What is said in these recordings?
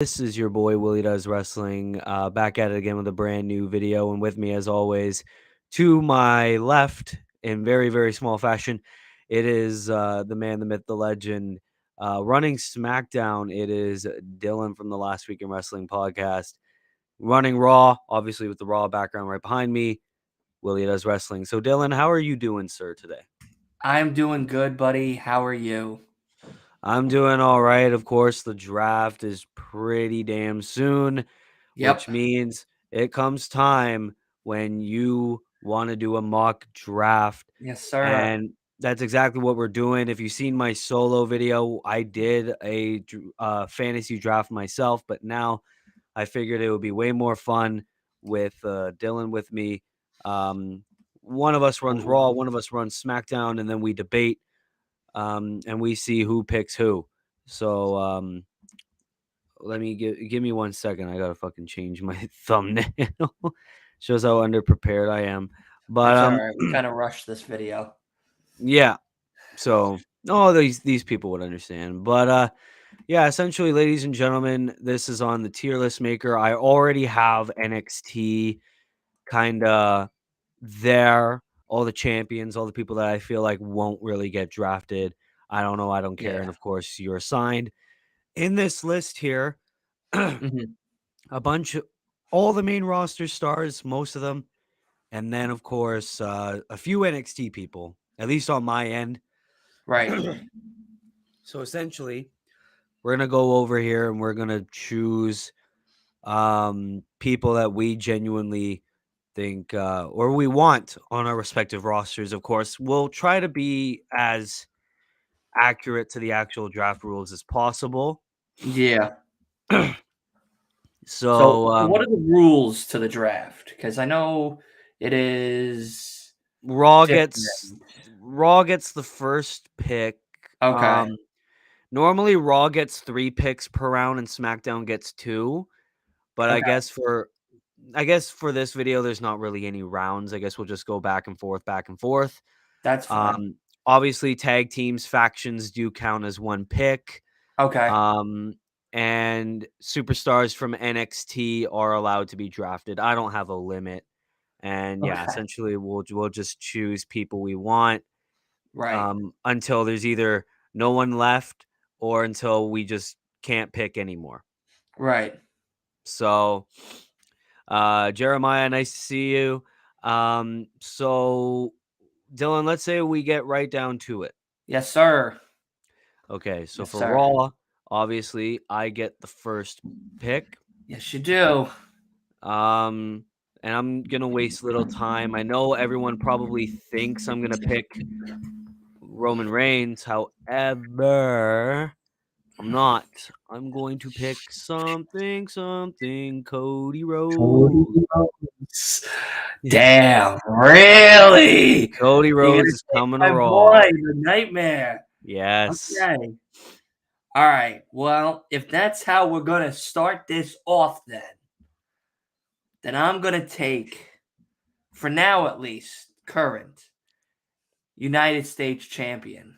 This is your boy Willy Does Wrestling, back at it again with a brand new video, and with me, as always, to my left, in very very small fashion, it is the man, the myth, the legend, running SmackDown. It is Dylan from the Last Week in Wrestling podcast, running Raw, obviously with the Raw background right behind me. Willy Does Wrestling. So, Dylan, how are you doing, sir, today? I'm doing good, buddy. How are you? I'm doing all right. Of course, the draft is pretty damn soon, which Yep. means it comes time when you want to do a mock draft. Yes, sir. And that's exactly what we're doing. If you've seen my solo video, I did a fantasy draft myself, but now I figured it would be way more fun with Dylan with me. Um, one of us runs Raw, one of us runs SmackDown, and then we debate and we see who picks who. So let me give me 1 second. I gotta fucking change my thumbnail. Shows how underprepared I am. But That's all right. We kind of rushed this video. yeah. So these people would understand. But yeah, essentially, ladies and gentlemen, this is on the tier list maker. I already have NXT kind of there. All the champions, all the people that I feel like won't really get drafted. I don't know. I don't care. And Yeah. of course, you're assigned in this list here. A hmm bunch of all the main roster stars, most of them, and then of course a few NXT people, at least on my end. Right. So essentially, we're gonna go over here and we're gonna choose people that we genuinely think or we want on our respective rosters. Of course, we'll try to be as accurate to the actual draft rules as possible. Yeah. So, So what are the rules to the draft? Because I know it is Raw different. gets Raw gets the first pick. Okay. Normally Raw gets 3 picks per round and SmackDown gets 2, but Okay. I guess for this video there's not really any rounds. I guess we'll just go back and forth, back and forth. That's fine. Obviously tag teams, factions do count as 1 pick. Okay. Um and superstars from NXT are allowed to be drafted. I don't have a limit. And yeah, Okay. essentially we'll just choose people we want Right. until there's either no one left or until we just can't pick anymore. Right. So, Jeremiah, nice to see you. So Dylan, let's say we get right down to it. Yes, sir. Okay, so Yes, for sir. Raw, obviously I get the first pick. Yes, you do. Um, and I'm gonna waste little time. I know everyone probably thinks I'm gonna pick Roman Reigns. However, I'm not. I'm going to pick something Cody Cody Rhodes. Rhodes. Damn, really? Cody You're Rhodes gonna is take coming to my Raw. boy, the Nightmare. Yes. Okay. All right. Well, if that's how we're gonna start this off, then I'm gonna take, for now at least, current United States champion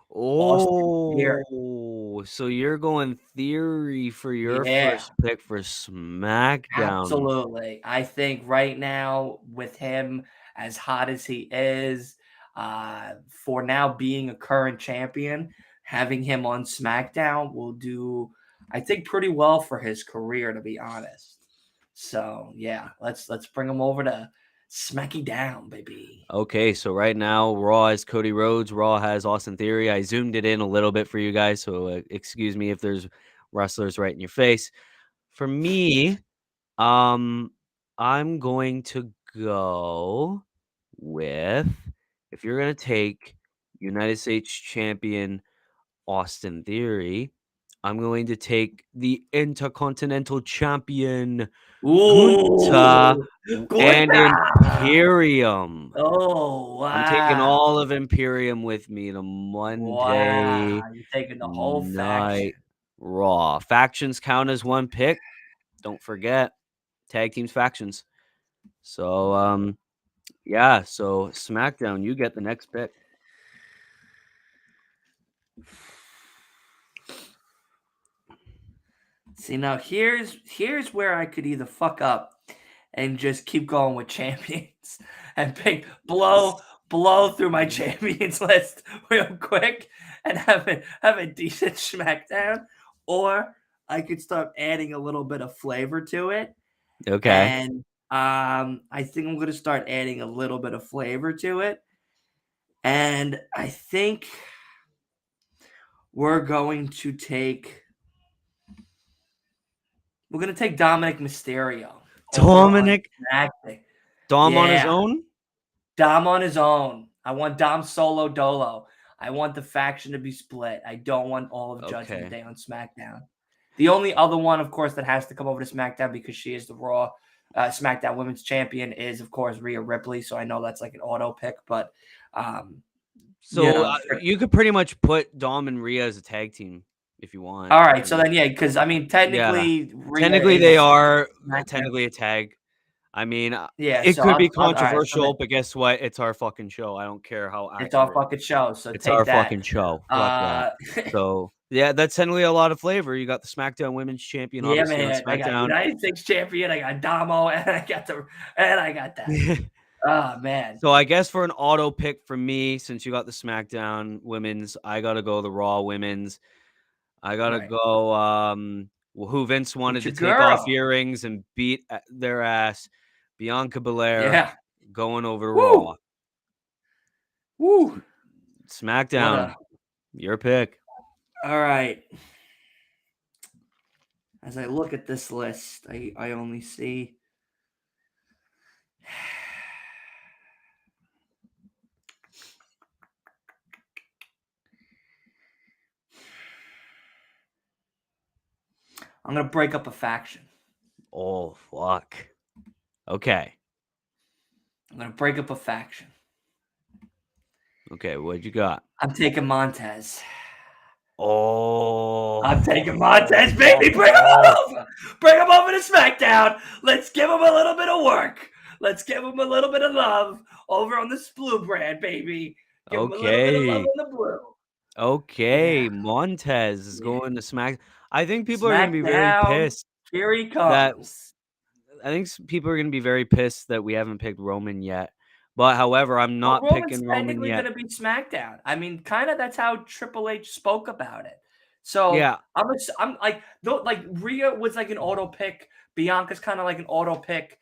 Austin Theory. Oh, so you're going Theory for your Yeah, first pick for SmackDown. absolutely. I think right now with him as hot as he is, for now being a current champion, having him on SmackDown will do, I think, pretty well for his career, to be honest. So yeah, let's bring him over to Smacky Down, baby. Okay, so right now Raw has Cody Rhodes. Raw has Austin Theory. I zoomed it in a little bit for you guys, so excuse me if there's wrestlers right in your face. For me, um, I'm going to go with if you're gonna take United States champion Austin Theory, I'm going to take the Intercontinental Champion Gunta Ooh, good. and Imperium. Oh I'm taking wow, all of Imperium with me to Monday wow! You're taking the whole Night faction. Raw. Factions count as 1 pick. Don't forget tag teams factions. So yeah, so SmackDown, you get the next pick. See, now here's where I could either fuck up and just keep going with champions and pick blow through my champions list real quick and have a decent SmackDown, or I could start adding a little bit of flavor to it. Okay. And I think I'm gonna start adding a little bit of flavor to it. And I think we're going to take Dominic Mysterio over on Dominic SmackDown. Dom on his Yeah, own? Dom on his own. I want Dom solo dolo. I want the faction to be split. I don't want all of Judgment Okay. Day on SmackDown. The only other one, of course, that has to come over to SmackDown because she is the Raw SmackDown Women's Champion is, of course, Rhea Ripley. So I know that's like an auto pick, but So you could pretty much put Dom and Rhea as a tag team if you want. all right. So then, yeah, because I mean, Yeah. technically, Rhea Technically, is they are SmackDown. technically a tag. I mean, Yeah, it so could be all right, controversial, but guess what? It's our fucking show. I don't care how it's our accurate. fucking show. So It's take our that. fucking show. Fuck that. So yeah, that's technically a lot of flavor. You got the SmackDown Women's Champion, yeah, obviously on man. I got SmackDown. United States Champion. I got Damo, and I got that. Oh man. So I guess for an auto pick for me, since you got the SmackDown Women's, I gotta go the Raw Women's. I gotta Right. go. Who Vince wanted to your take off girl. earrings and beat their ass, Bianca Belair, Yeah. going over to Woo. Raw. Woo. SmackDown, your pick. All right. As I look at this list, I only see I'm gonna break up a faction. Oh fuck. Okay. I'm gonna break up a faction. Okay, what you got? I'm taking Montez. Oh, I'm taking Montez, baby. Bring him over. Bring him over to SmackDown. Let's give him a little bit of work. Let's give him a little bit of love over on the Blue brand, baby. Give him a little bit of love on the Blue. Okay, Yeah. Montez is going to Smack. I think people are going to be very SmackDown. pissed Here he that comes. people are going to be very pissed that we haven't picked Roman yet. But however, I'm Well, not Roman's picking Roman technically yet. going to be SmackDown. I mean, kind of that's how Triple H spoke about it. So Yeah, I'm like, Rhea was like an auto pick. Bianca's kind of like an auto pick.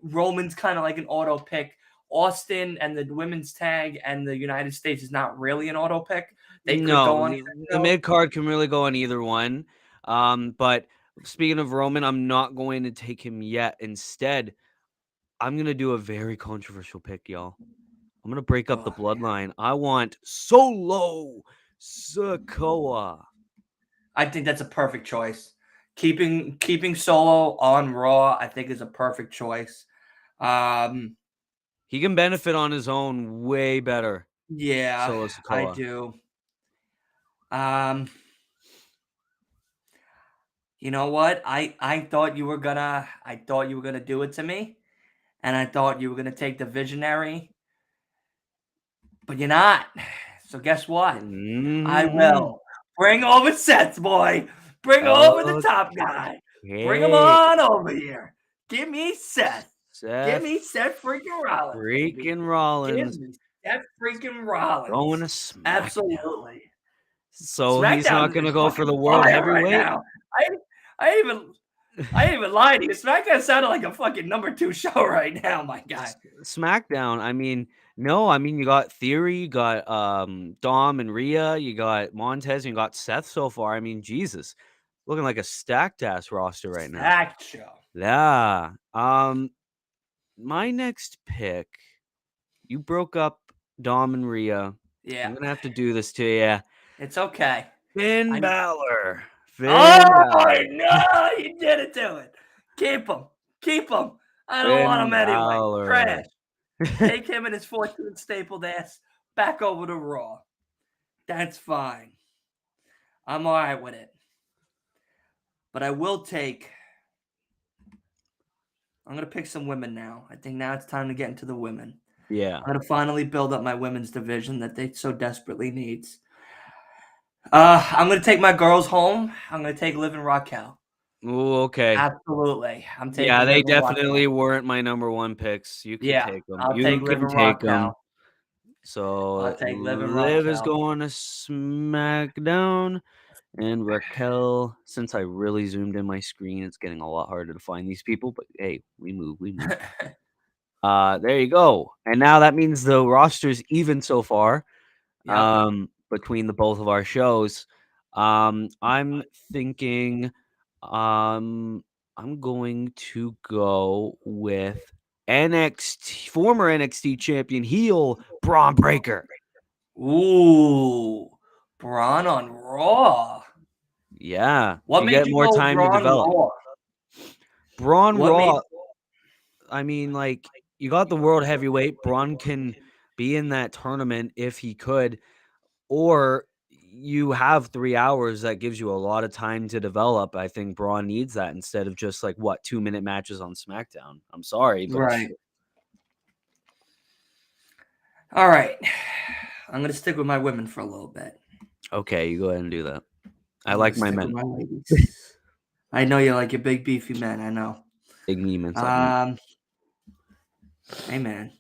Roman's kind of like an auto pick. Austin and the women's tag and the United States is not really an auto pick. They could go on the mid card can really go on either one. But speaking of Roman, I'm not going to take him yet. Instead, I'm going to do a very controversial pick, y'all. I'm going to break up the bloodline. I want Solo Sikoa. I think that's a perfect choice. Keeping Solo on Raw, I think, is a perfect choice. He can benefit on his own way better. Yeah, Solo Sikoa. I do. You know what? I thought you were gonna do it to me, and I thought you were gonna take the visionary, but you're not. So guess what? I will bring over Seth, boy. Bring over the top guy. Bring him on over here. Give me Seth. Give me Seth freaking Rollins. Freaking Rollins. Give me Seth freaking Rollins. Going to SmackDown. Absolutely. So he's not going to go for the world heavyweight? Right now. I ain't even lied to you. SmackDown sounded like a fucking number 2 show right now, my guy. SmackDown. I mean, no. I mean, you got Theory, you got Dom and Rhea, you got Montez, and you got Seth so far. I mean, Jesus, looking like a stacked ass roster right now. Stacked show. Yeah. My next pick. You broke up Dom and Rhea. Yeah. I'm gonna have to do this to you. It's okay. Finn Balor. Balor. No, you did it to it. Keep him. I don't want him anyway. Balor. Trash. Take him and his 14 stapled ass back over to Raw. That's fine. I'm all right with it. But I will take. I'm going to pick some women now. I think now it's time to get into the women. Yeah. I'm going to finally build up my women's division that they so desperately needs. I'm going to take my girls home. I'm going to take Liv and Raquel. Ooh, okay. Absolutely. I'm Yeah, taking they Liv and Raquel. definitely weren't my number 1 picks. You can Yeah, take them. I'll You take Liv can and take them. Raquel. So, I'll take Liv and Liv is Raquel. going to SmackDown, and Raquel, since I really zoomed in my screen, it's getting a lot harder to find these people, but hey, we move, we move. There you go. And now that means the roster's even so far, Yep. between the both of our shows. I'm thinking, um, I'm going to go with former NXT champion heel Braun Breaker. Ooh, Braun on Raw. Yeah, What you made get you more go time to Braun develop. Raw? Braun What made Raw, I mean, like, you got the world heavyweight. Braun can be in that tournament if he could, or you have 3 hours that gives you a lot of time to develop. I think Braun needs that instead of just, like, what, 2-minute matches on SmackDown. I'm sorry, but it's right? true. All right. I'm gonna stick with my women for a little bit. Okay, you go ahead and do that. I I'm gonna like my stick with men. my ladies. I know you like your big beefy men. I know. Big me means like me. Um, hey man.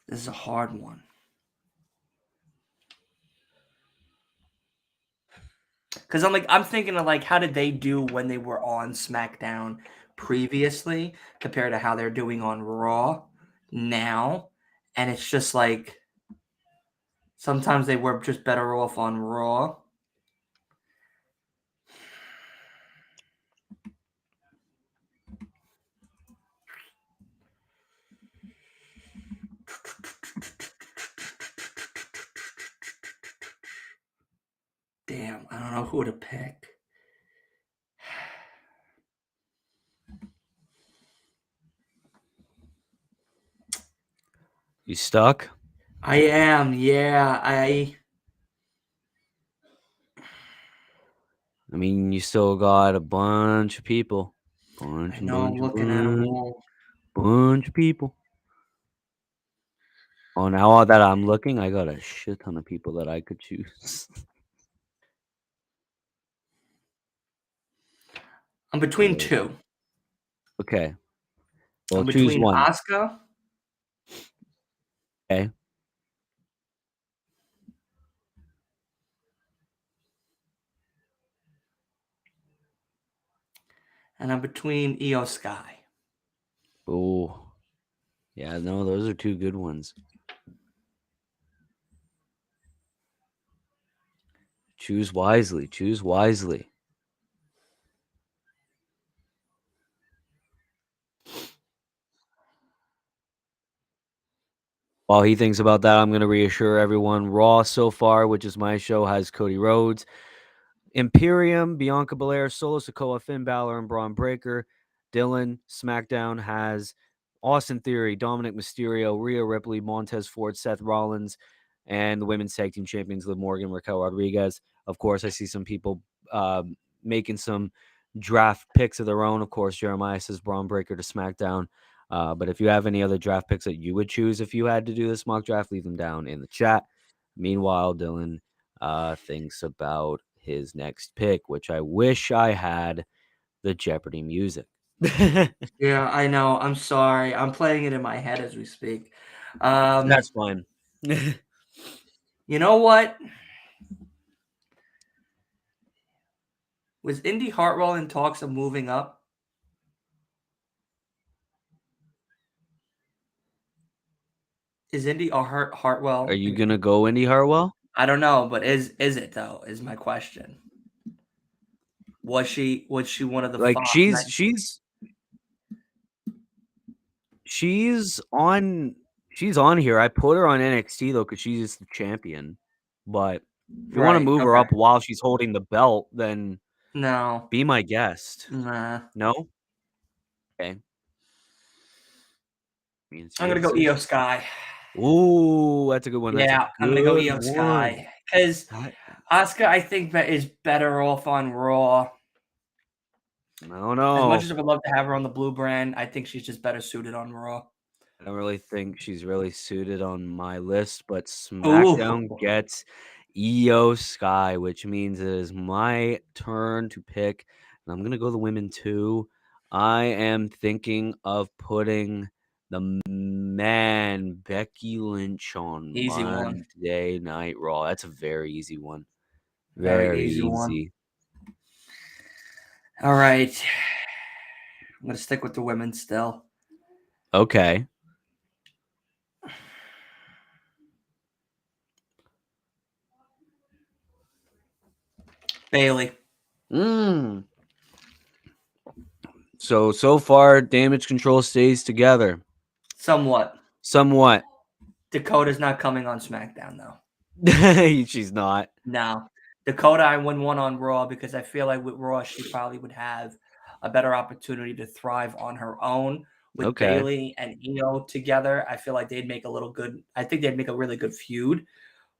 This is a hard one. Because I'm thinking of like how did they do when they were on SmackDown previously compared to how they're doing on Raw now, and it's just like sometimes they were just better off on Raw. Damn, I don't know who to pick. You stuck? I am, yeah. I mean, you still got a bunch of people. I Bunch and know I'm bunch and looking at them bunch. all. Bunch of people. Oh, now all that I'm looking, I got a shit ton of people that I could choose. I'm between So, two. okay. Well, I'm choose between one. Asuka Okay. and I'm between Io Sky. Oh, yeah, no, those are 2 good ones. Choose wisely, choose wisely. While he thinks about that, I'm gonna reassure everyone, Raw so far, which is my show, has Cody Rhodes, Imperium, Bianca Belair, Solo Sikoa, Finn Balor, and Braun Breaker. Dylan, SmackDown has Austin Theory, Dominic Mysterio, Rhea Ripley, Montez Ford, Seth Rollins, and the women's tag team champions, Liv Morgan, Raquel Rodriguez. Of course, I see some people making some draft picks of their own. Of course, Jeremiah says Braun Breaker to SmackDown. But if you have any other draft picks that you would choose if you had to do this mock draft, leave them down in the chat. Meanwhile, Dylan thinks about his next pick, which I wish I had the Jeopardy music. Yeah, I know. I'm sorry. I'm playing it in my head as we speak. Um, That's fine. you know what? Was Indy Hartwell in talks of moving up? Is Indy Are Hartwell? you gonna go Indy Hartwell? I don't know, but is it though? Is my question. Was she one of the Like five? she's on here. I put her on NXT though because she's the champion. But if you want to Right. move her Okay. up while she's holding the belt, then No. be my guest. Nah. No? Okay. I mean, I'm gonna it's go Io just Sky. ooh, that's a good one. That's a Yeah, I'm gonna go good Io one. Sky because That Asuka, I think that is better off on Raw. I don't As much know. as I would love to have her on the Blue brand, I think she's just better suited on Raw. I don't really think she's really suited on my list, but SmackDown Ooh, gets Io Sky, which means it is my turn to pick, and I'm gonna go the women too. I am thinking of putting the man Becky Lynch on easy one. Monday Night Raw. That's a very easy one. Very Very easy one. easy. All right. I'm going to stick with the women still. Okay. Bailey. Mm. So far, Damage Control stays together. Somewhat. Somewhat. Dakota's not coming on SmackDown, though. She's not. No. Dakota, I wouldn't want on Raw because I feel like with Raw, she probably would have a better opportunity to thrive on her own. With Okay. Bailey and Io together, I feel like they'd make a little good. I think they'd make a really good feud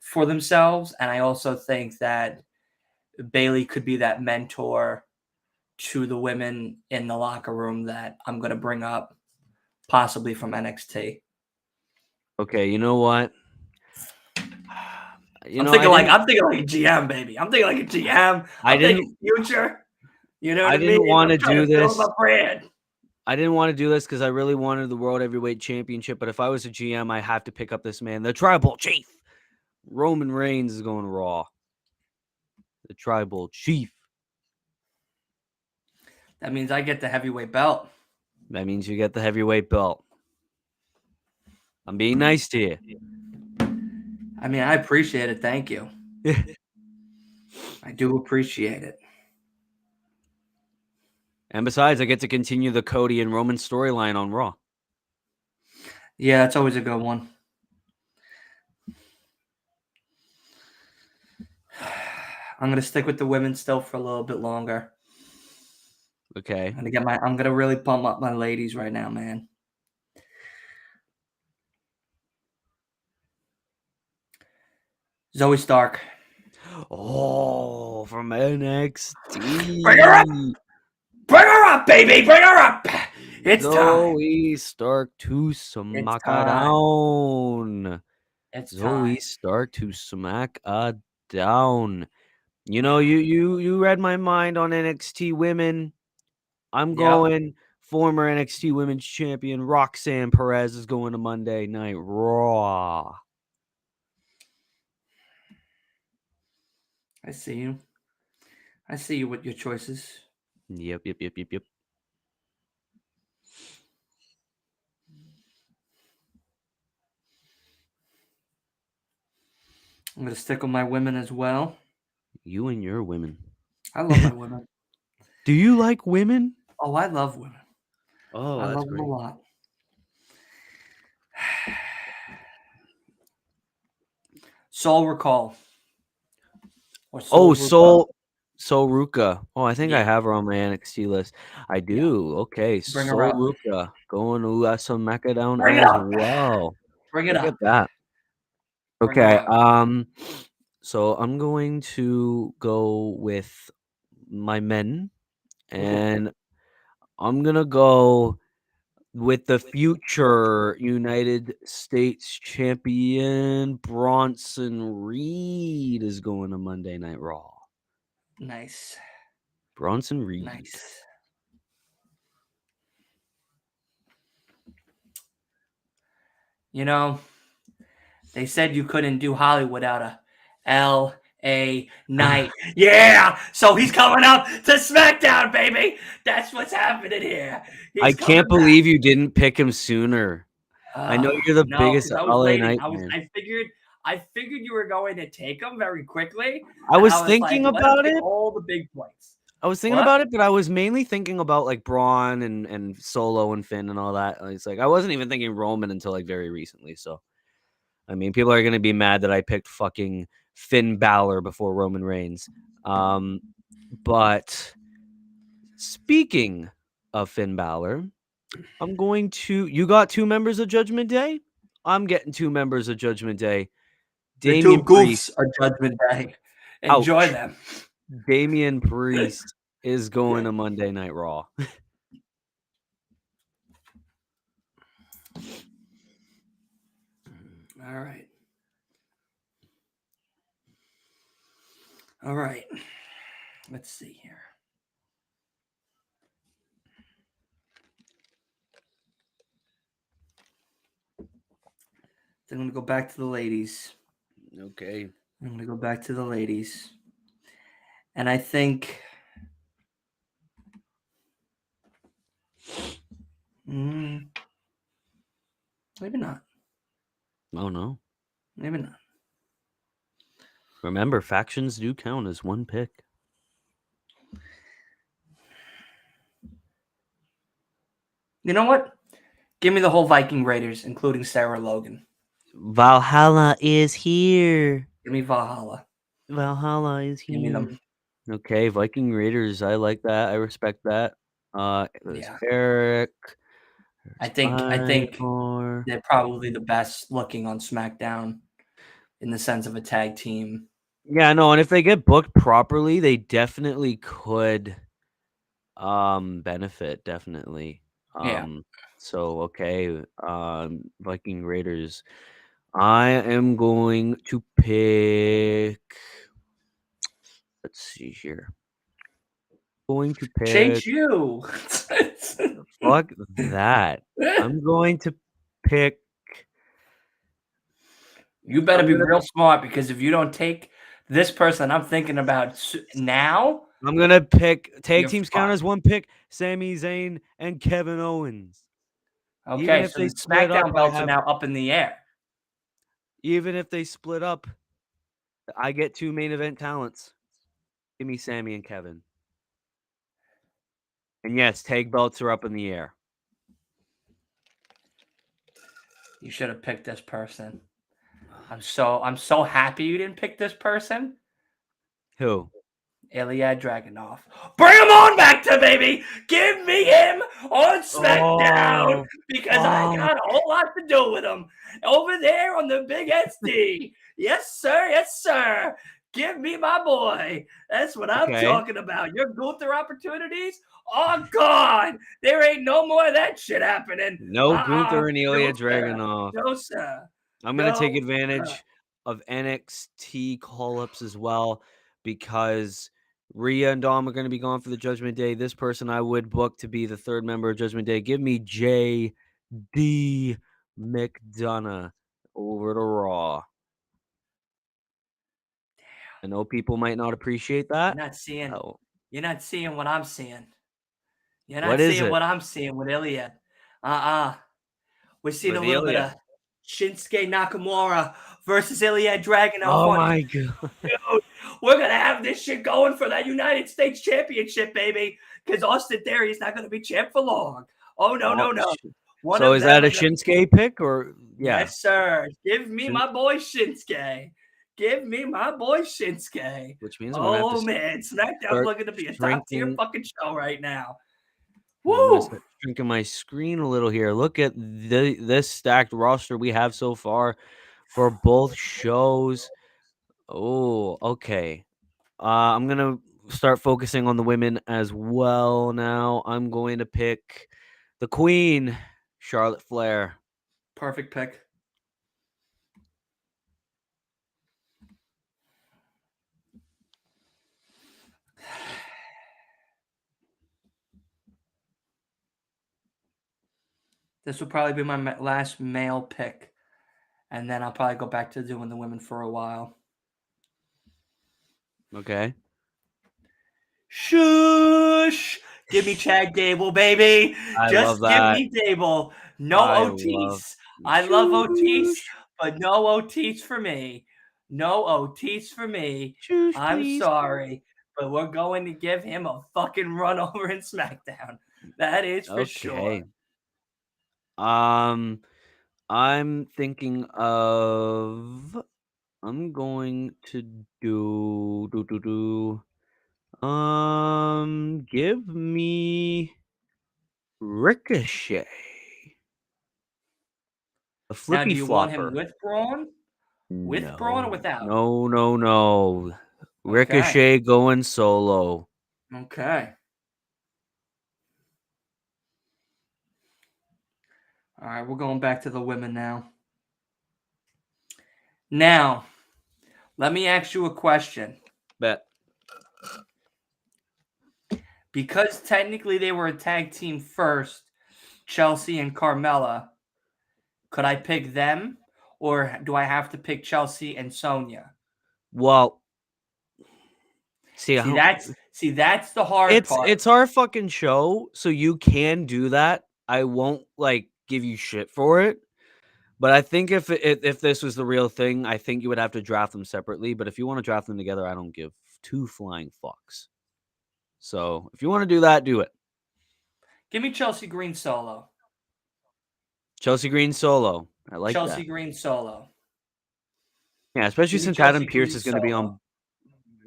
for themselves. And I also think that Bailey could be that mentor to the women in the locker room that I'm going to bring up, possibly from NXT. Okay, you know what? I'm I thinking like didn't I'm thinking like a GM, baby. I'm thinking like a GM. I I'm thinking didn't future. You know what I I mean? didn't I'm wanna trying do to build my this. brand. I didn't wanna do this because I really wanted the World Heavyweight Championship, but if I was a GM, I have to pick up this man, the Tribal Chief. Roman Reigns is going Raw. The Tribal Chief. That means I get the heavyweight belt. That means you get the heavyweight belt. I'm being nice to you. I mean, I appreciate it. Thank you. I do appreciate it. And besides, I get to continue the Cody and Roman storyline on Raw. Yeah, it's always a good one. I'm gonna stick with the women still for a little bit longer. Okay. I'm gonna really pump up my ladies right now, man. Zoe Stark. Oh, from Bring her up! NXT. Bring her up, baby! Bring her up! It's time. Zoe Stark to It's time. SmackDown. It's Zoe time. Stark to SmackDown. You read my mind on NXT women. I'm Yep. going former NXT Women's Champion Roxanne Perez is going to Monday Night Raw. I see you. I see you with your choices. Yep. I'm gonna stick with my women as well. You and your women. I love my women. Do you like women? Oh, I love women. Oh, I that's love them a great. lot. Soul Recall or Oh, Soul Ruka. Soul Ruka. Oh, I think I Yeah, have her on my NXT list. I yeah. do. Okay, Bring her Soul up. Ruka going to SmackDown Bring it as up. well. Bring it Look at up. that. Bring her Okay, up. so I'm going to go with my men, Ooh, and I'm gonna go with the future United States champion Bronson Reed is going to Monday Night Raw. nice. Bronson Reed. Nice. You know, they said you couldn't do Hollywood without a L.A. Knight. Yeah, so he's coming up to SmackDown, baby. That's what's happening here. I He's can't coming back. believe you didn't pick him sooner. I know you're the No, biggest because I was LA waiting. Knight fan. I figured you were going to take him very quickly, I and was I was like, thinking let him about take it. all the big points. I was thinking What? about it, but I was mainly thinking about like Braun and Solo and Finn and all that. It's like I wasn't even thinking Roman until like very recently. So I mean, people are gonna be mad that I picked fucking Finn Balor before Roman Reigns. But speaking of Finn Balor, I'm going to. You got two members of Judgment Day. I'm getting two members of Judgment Day. The two Damian goofs Priest. are Judgment Day. Enjoy Ouch. them. Damian Priest is going to Monday Night Raw. All right. All right. Let's see here. Then I'm going to go back to the ladies. Okay. I'm going to go back to the ladies. And I think maybe not. Oh no. Maybe not. Remember, factions do count as one pick. You know what? Give me the whole Viking Raiders, including Sarah Logan. Valhalla is here. Give me Valhalla. Valhalla is Give me here. them. Okay, Viking Raiders. I like that. I respect that. There's Yeah. Eric. I There's think Ivar. they're probably the best looking on SmackDown in the sense of a tag team. Yeah, no, and if they get booked properly, they definitely could benefit, definitely. Yeah. So okay, Viking Raiders. I am going to pick, let's see here. Going to pick, Change you. fuck that. I'm going to pick, You better I'm be gonna real smart because if you don't take this person I'm thinking about now, I'm gonna pick tag you're teams count fucked. as one pick, Sami Zayn and Kevin Owens. Even Okay, if so they the split up, SmackDown belts are now up in the air. even if they split up, I get 2 main event talents. Give me Sammy and Kevin. And yes, tag belts are up in the air. You should have picked this person. I'm so happy you didn't pick this person. Who? Ilya Dragunov. Bring him on back to baby. Give me him on SmackDown Oh, because I fuck. got a whole lot to do with him over there on the big SD. Yes, sir. Yes, sir. Give me my boy. That's what I'm Okay. talking about. Your Gunther opportunities? Oh God, there ain't no more of that shit happening. No Gunther and Ilya No, sir. Dragunov. No, sir. I'm gonna take No, sir. advantage of NXT call-ups as well because Rhea and Dom are gonna be gone for the Judgment Day. This person I would book to be the third member of Judgment Day. Give me J.D. McDonough over to Raw. I know people might not appreciate You're that. not seeing. Oh, You're not seeing what I'm seeing. You're what not is seeing it what I'm seeing with Ilya. Uh-uh. We're seeing a with little bit Ilya? of Shinsuke Nakamura versus Ilya Dragunov Oh on my god. dude. We're gonna have this shit going for that United States Championship, baby. Because Austin Theory is not gonna be champ for long. Oh no, Oh, no, no. One so of is that them a are gonna. Shinsuke pick or yeah? Yes, sir. Give me Shin- my boy Shinsuke. Give me my boy Shinsuke. which means I'm gonna have to Oh man, SmackDown's start looking to be a top tier shrinking. fucking show right now. I'm gonna Woo! start shrinking my screen a little here. Look at this stacked roster we have so far for both shows. Oh, okay. I'm gonna start focusing on the women as well now. I'm going to pick the Queen, Charlotte Flair. Perfect pick. This will probably be my last male pick, and then I'll probably go back to doing the women for a while. Okay. Shush! Give me Chad Gable, baby. I love Just give that. me Gable. No I love Otis. I love Otis, Shoosh. but no Otis for me. No Otis for me. Shoosh, I'm please. sorry, but we're going to give him a fucking run over in SmackDown. That is for sure. Okay. Um, I'm thinking of. I'm going to do. Give me Ricochet, a Now, flippy do you want him flopper. with Braun? With Braun or No, without? no, no, no. Okay. Ricochet going solo. Okay. All right, we're going back to the women now. Now, let me ask you a question. Bet. Because technically they were a tag team first, Chelsea and Carmella, could I pick them? Or do I have to pick Chelsea and Sonya? Well, see, That's the hard part. it's our fucking show, so you can do that. I won't like give you shit for it. But I think if this was the real thing, I think you would have to draft them separately. But if you want to draft them together, I don't give two flying fucks. So if you want to do that, do it. Give me Chelsea Green solo. Chelsea Green solo. I like Chelsea that. Green solo. Yeah, especially Give me since Adam Chelsea Pierce Green is going to be solo. on.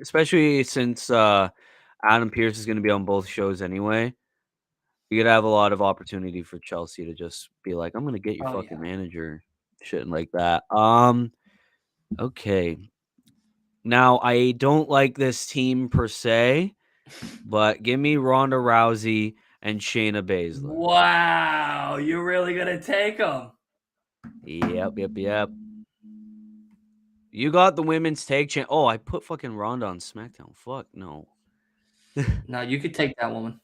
Especially since Adam Pierce is going to be on both shows anyway. You could have a lot of opportunity for Chelsea to just be like, "I'm going to get your Oh fucking yeah. manager," shit like that. Okay. Now I don't like this team per se, but give me Ronda Rousey and Shayna Baszler. Wow, you're really gonna take them. Yep. You got the women's tag champ. Oh, I put fucking Ronda on SmackDown. Fuck no. No, you could take that woman.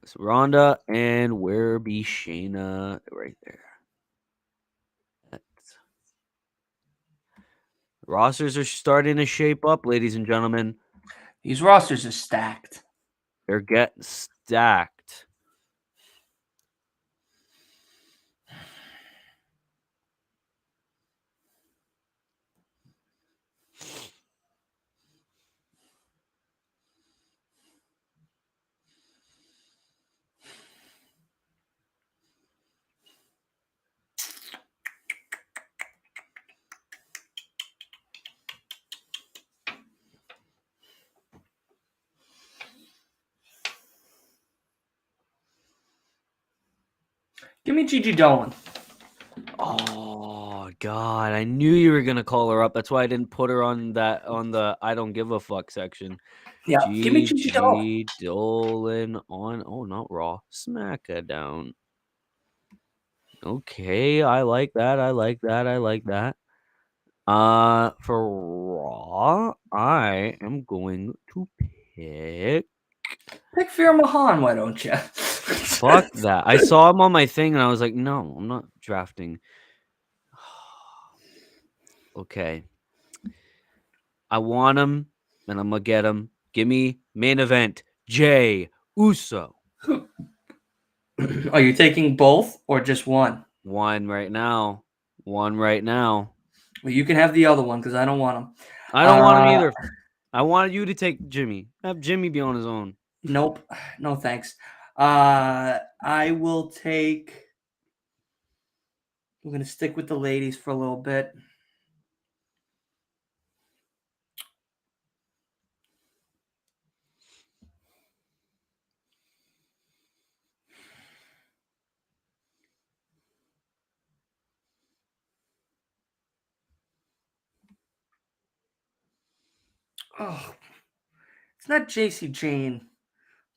It's Ronda and where be Shayna right there. That's- Rosters are starting to shape up, ladies and gentlemen. These rosters are stacked. They're getting stacked. Give me Gigi Dolan. Oh God, I knew you were gonna call her up. That's why I didn't put her on the I don't give a fuck section. Yeah, give me Gigi Dolan. GG Dolan on not Raw. SmackDown. Okay, I like that. For Raw, I am going to pick. Pick Veer Mahan, why don't you? Fuck that. I saw him on my thing and I was like, no, I'm not drafting. Okay. I want him and I'm gonna get him. Give me main event. Jay Uso. Are you taking both or just one? One right now. Well, you can have the other one because I don't want them. I don't want him either. I wanted you to take Jimmy. Have Jimmy be on his own. Nope. No thanks. I will take. We're gonna stick with the ladies for a little bit. Oh, it's not JC Jane,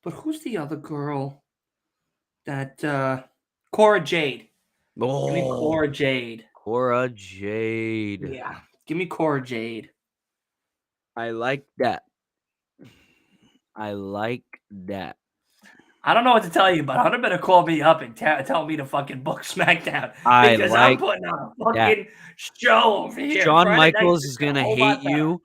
but who's the other girl? That Cora Jade. Give me Oh, Cora Jade. Cora Jade. Yeah, give me Cora Jade. I like that. I like that. I don't know what to tell you, but Hunter better call me up and tell me to fucking book SmackDown I because I'm like putting on a that. fucking show over here. Shawn Friday nights Michaels is is a gonna whole hate lot better. you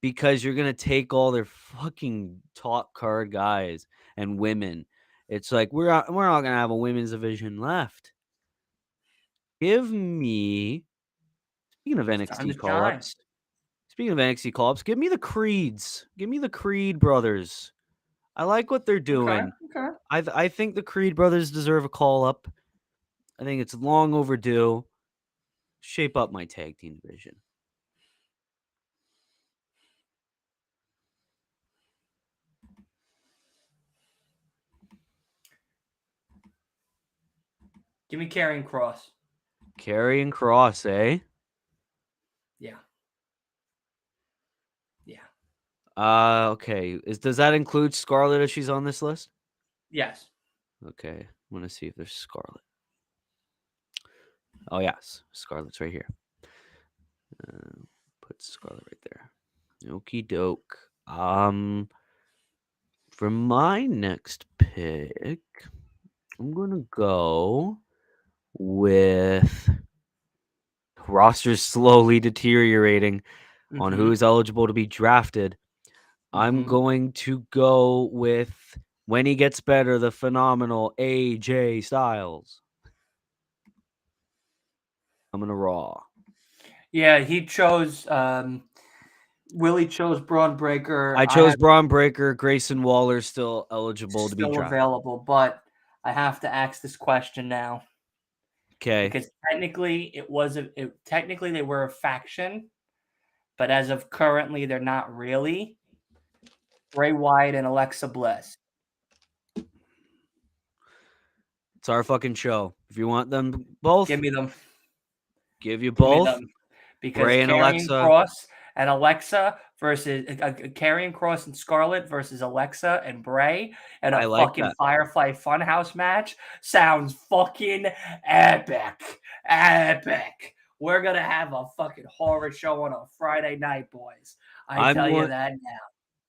because you're gonna take all their fucking top card guys and women. It's like we're not gonna have a women's division left. Give me speaking of It's time NXT to call shine. ups. Speaking of NXT call ups, give me the Creeds. Give me the Creed brothers. I like what they're Okay, doing. okay. I think the Creed brothers deserve a call up. I think it's long overdue. Shape up my tag team division. Give me Karrion Cross. Karrion Cross, eh? Yeah. Yeah. Okay. Does that include Scarlett if she's on this list? Yes. Okay. I'm gonna see if there's Scarlett. Oh yes, Scarlett's right here. Put Scarlet right there. Okie doke. For my next pick, I'm gonna go with rosters slowly deteriorating on Mm-hmm. who's eligible to be drafted. I'm Mm-hmm. going to go with when he gets better, the phenomenal AJ Styles. I'm gonna Raw. Yeah, he chose. Willie chose Braun Breaker. I I chose have Braun Breaker. Grayson Waller still eligible to be still drafted. available, but I have to ask this question now Okay. because technically technically they were a faction, but as of currently they're not really. Bray Wyatt and Alexa Bliss. It's our fucking show. If you want them both, Give me them. give you Give me both. them. Because Bray and Karrion Alexa. Cross and Alexa versus Karrion Cross and Scarlett versus Alexa and Bray and a I like fucking that. Firefly Funhouse match sounds fucking epic. Epic. We're gonna have a fucking horror show on a Friday night, boys. I I'm tell you going that now.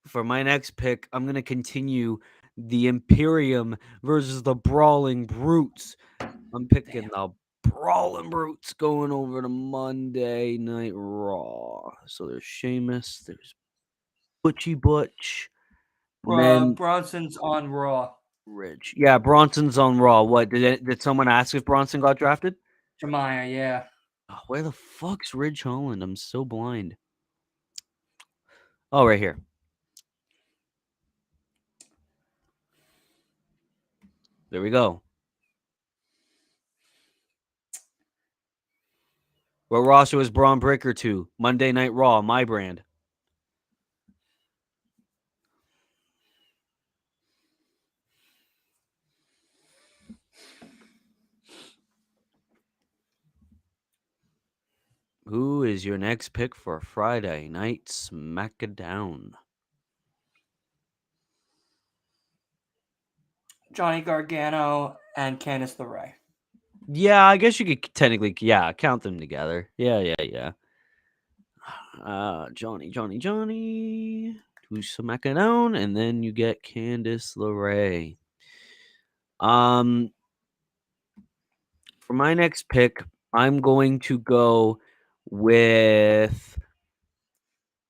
for my next pick. I'm gonna continue the Imperium versus the Brawling Brutes. I'm picking Damn. the Brawling Brutes going over to Monday Night Raw. So there's Sheamus, there's Butchie Butch, and then Bronson's on Raw. Ridge. Yeah, Bronson's on Raw. What did someone ask if Bronson got drafted? Jemiah, yeah. Oh, where the fuck's Ridge Holland? I'm so blind. Oh, right here. There we go. What roster was Braun Breaker to? Monday Night Raw, my brand. Who is your next pick for Friday Night Smackdown? Johnny Gargano and Candice LeRae. Yeah, I guess you could technically, count them together. Yeah. Johnny to Smackdown, and then you get Candice LeRae. For my next pick, I'm going to go with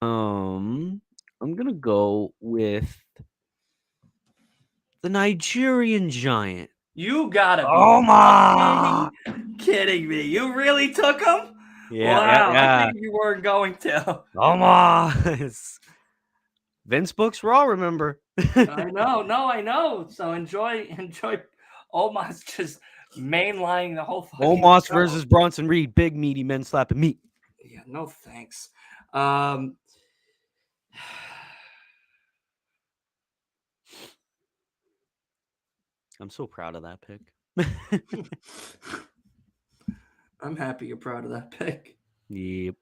I'm gonna go with the Nigerian Giant. You gotta be Oma! fucking kidding me. You really took him? Wow, I Yeah. think you weren't going to. Oma! Vince books Raw, remember? I know, no, I know. So enjoy Omar's just mainlining the whole fucking Omos show. versus Bronson Reed, big meaty men slapping meat. Yeah, no thanks. Um I'm so proud of that pick. I'm happy you're proud of that pick. Yep.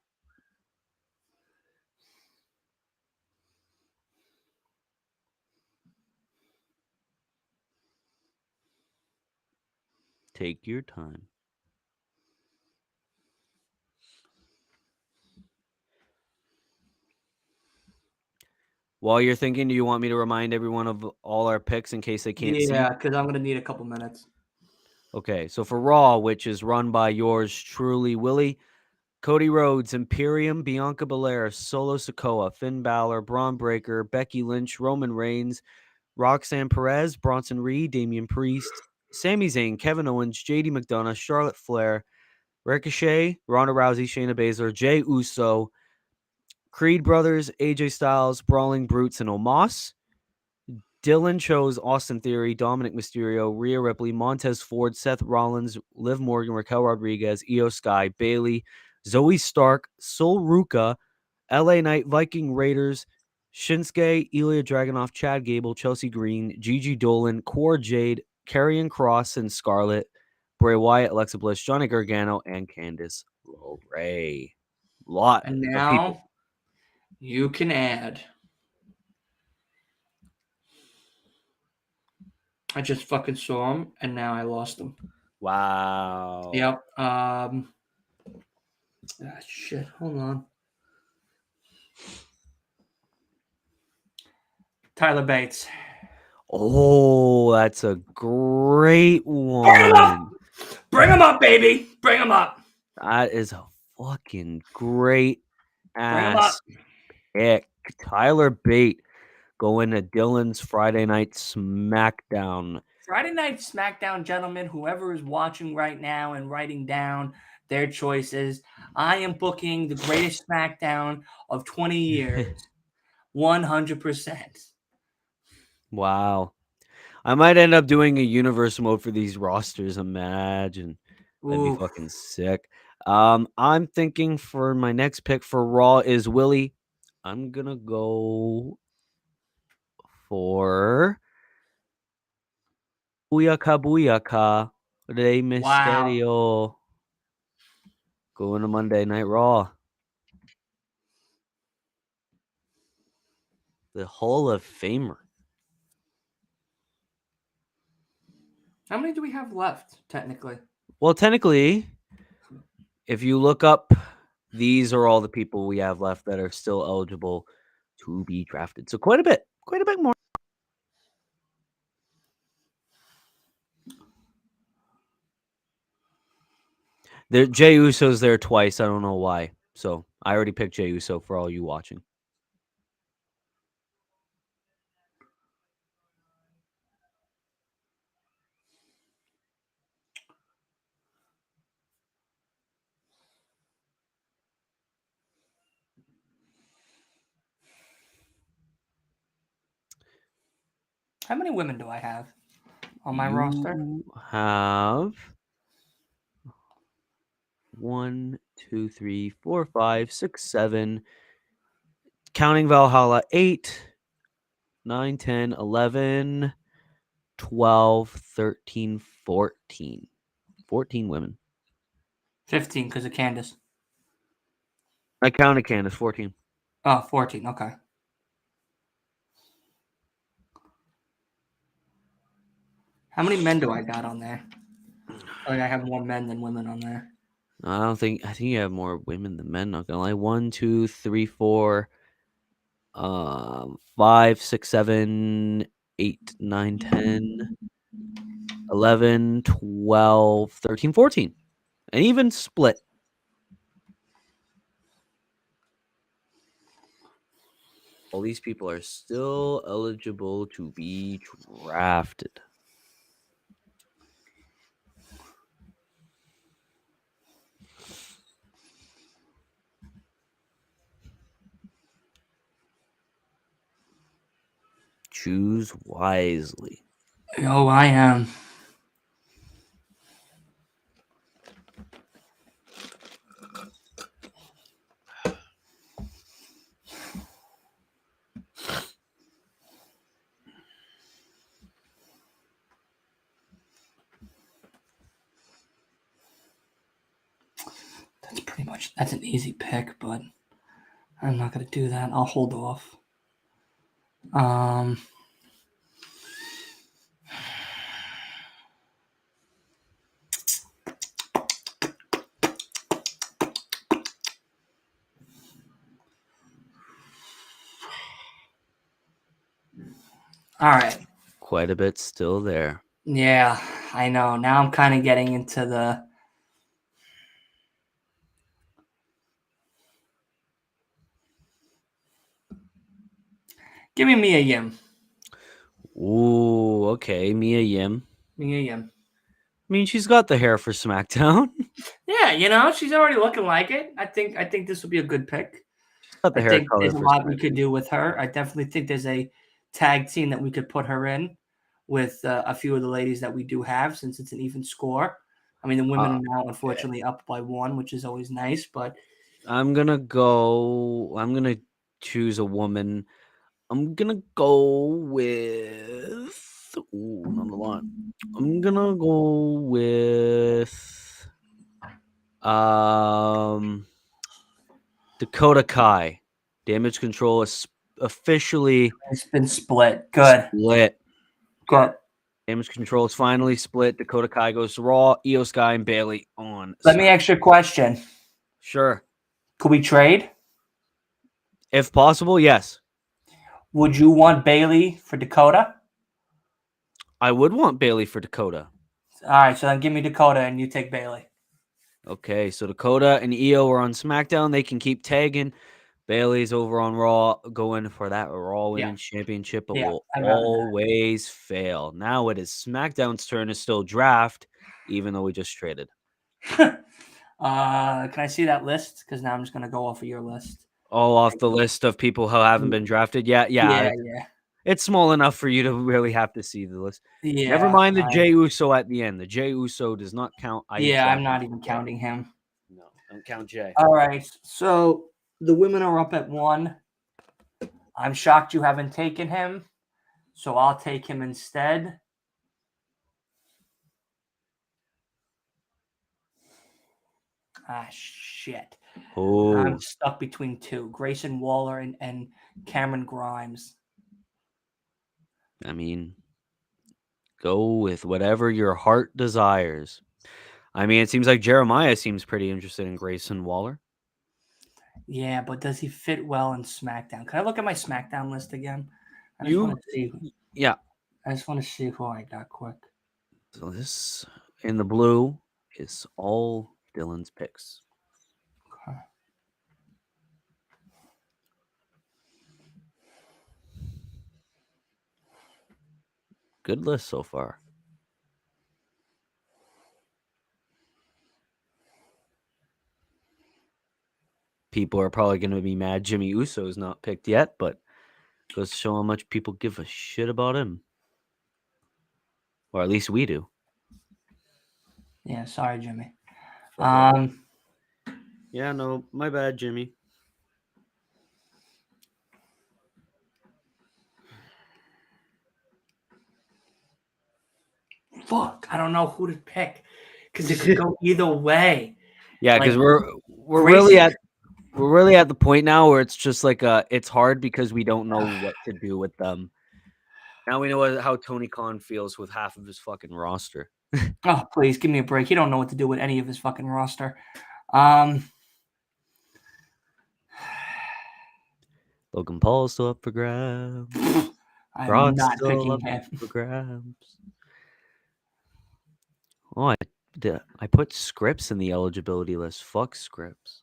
Take your time. While you're thinking, do you want me to remind everyone of all our picks in case they can't see? Yeah, because I'm gonna need a couple minutes. Okay, so for Raw, which is run by yours truly, Willy, Cody Rhodes, Imperium, Bianca Belair, Solo Sikoa, Finn Balor, Braun Breaker, Becky Lynch, Roman Reigns, Roxanne Perez, Bronson Reed, Damian Priest, Sami Zayn, Kevin Owens, JD McDonough, Charlotte Flair, Ricochet, Ronda Rousey, Shayna Baszler, Jey Uso, Creed Brothers, AJ Styles, Brawling Brutes, and Omos. Dylan chose Austin Theory, Dominic Mysterio, Rhea Ripley, Montez Ford, Seth Rollins, Liv Morgan, Raquel Rodriguez, Io Sky, Bailey, Zoe Stark, Sol Ruka, LA Knight, Viking Raiders, Shinsuke, Ilya Dragunov, Chad Gable, Chelsea Green, Gigi Dolan, Core Jade, Karrion Cross and Scarlett, Bray Wyatt, Alexa Bliss, Johnny Gargano, and Candice LeRae. Lot And of people. now you can add. I just fucking saw him and now I lost him. Wow. Yep. Ah, shit. Hold on. Tyler Bates. Oh, that's a great Bring him up! one. Bring him up, baby! Bring him up! That is a fucking great Bring him up! ass pick. Tyler Bate going to Dylan's Friday Night SmackDown. Friday Night SmackDown, gentlemen, whoever is watching right now and writing down their choices, I am booking the greatest SmackDown of 20 years. 100%. Wow. I might end up doing a universe mode for these rosters. Imagine. That'd be Ooh, fucking sick. I'm thinking for my next pick for Raw is Willy. I'm gonna go for Booyaka Booyaka Rey wow. Mysterio. Going to Monday Night Raw. The Hall of Famer. How many do we have left, technically? Well, technically, if you look up, these are all the people we have left that are still eligible to be drafted. So quite a bit more. There, Jey Uso's there twice. I don't know why. So I already picked Jey Uso for all you watching. How many women do I have on my You roster? have 1, 2, 3, 4, 5, 6, 7. Counting Valhalla, 8, 9, 10, 11, 12, 13, 14. 14 women. 15 because of Candace. I counted Candace, 14. Oh, 14. Okay. How many men do I got on there? I feel like I have more men than women on there. I think you have more women than men, not gonna lie. 1, 2, 3, 4, 5, 6, 7, 8, 9, 10, 11, 12, 13, 14. An even split. All these people are still eligible to be drafted. Choose wisely. Oh, I am. That's an easy pick, but I'm not gonna do that. I'll hold off. All right. Quite a bit still there. Yeah, I know. Now I'm kind of getting into the. Give me Mia Yim. Ooh, okay. Mia Yim. Mia Yim. I mean, she's got the hair for SmackDown. Yeah, she's already looking like it. I think this would be a good pick. She's got the I hair think color there's a for lot we could SmackDown. do with her. I definitely think there's a tag team that we could put her in with a few of the ladies that we do have, since it's an even score. I mean, the women are now unfortunately up by 1, which is always nice, but I'm gonna choose a woman. I'm gonna go with. Ooh, not a lot. I'm gonna go with. Dakota Kai. Damage Control is officially it's been split. Good. split. Good. Damage Control is finally split. Dakota Kai goes to Raw. Io Sky and Bailey on. Let me ask you a question. Sure. Could we trade? If possible, yes. Would you want Bailey for Dakota? I would want Bailey for Dakota. All right, so then give me Dakota and you take Bailey. Okay, so Dakota and Io are on SmackDown. They can keep tagging. Bailey's over on Raw, going for that Raw Yeah, Women's Championship, but yeah, will I'd rather that. always fail. Now it is SmackDown's turn to still draft, even though we just traded. Can I see that list? Because now I'm just gonna go off of your list. All off the list of people who haven't been drafted yet. Yeah, Yeah, yeah, it's small enough for you to really have to see the list. Never yeah. mind the Jey Uso at the end. The Jey Uso does not count. I Yeah, I'm don't not even count Jey. counting him. No, don't count Jay. All right, so the women are up at 1. I'm shocked you haven't taken him, so I'll take him instead. Ah, shit. I'm Oh, stuck between 2, Grayson Waller and Cameron Grimes. I mean, go with whatever your heart desires. I mean, it seems like Jeremiah seems pretty interested in Grayson Waller. Yeah, but does he fit well in SmackDown? Can I look at my SmackDown list again? I just want You, to see. yeah. I just want to see who I got quick. So this in the blue is all Dylan's picks. Okay. Good list so far. People are probably going to be mad Jimmy Uso's not picked yet, but goes to show how much people give a shit about him. Or at least we do. Yeah, sorry, Jimmy. Fuck off. Yeah, no, my bad, Jimmy. Fuck, I don't know who to pick because it could go either way. Yeah, Like because we're Grayson, really at the point now where it's just like it's hard because we don't know what to do with them. Now we know how Tony Khan feels with half of his fucking roster. oh please give me a break. He don't know what to do with any of his fucking roster. Um, Logan Paul's still up for grabs. I'm Brock's not still picking up him. for grabs. Oh, I put Scripps in the eligibility list. Fuck Scripps.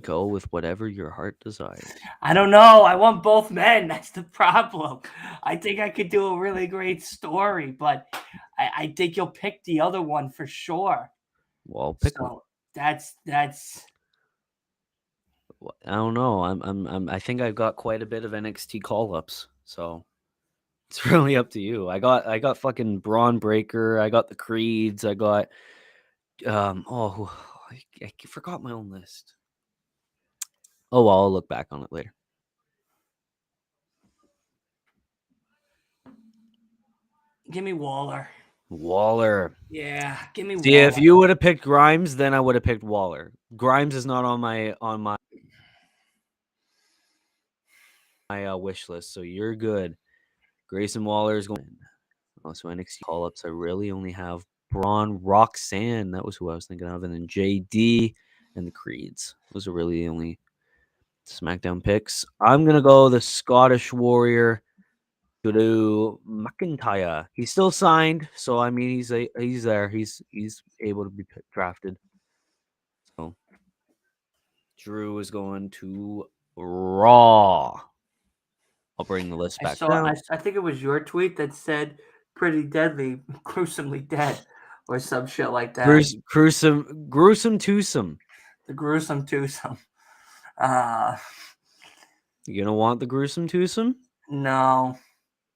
Go with whatever your heart desires. I don't know. I want both men. That's the problem. I think I could do a really great story, but I think you'll pick the other one for sure. Well, I'll pick one. So that's. I don't know. I think I've got quite a bit of NXT call ups, so it's really up to you. I got fucking Braun Breaker. I got the Creeds. I got I forgot my own list. Oh well, I'll look back on it later. Give me Waller. Waller. Yeah, give me See, if Waller. you would have picked Grimes, then I would have picked Waller. Grimes is not on my wish list, so you're good. Grayson Waller is going. Also, NXT call ups. I really only have Braun, Roxanne. That was who I was thinking of, and then JD and the Creeds. Those are really the only SmackDown picks. I'm gonna go the Scottish Warrior. To do McIntyre. He's still signed, so I mean he's there. He's able to be drafted. So Drew is going to Raw. I'll bring the list I back saw. down. I think it was your tweet that said "pretty deadly, gruesomely dead" or some shit like that. Gruesome twosome. The gruesome twosome. Uh, You gonna want the gruesome twosome? no.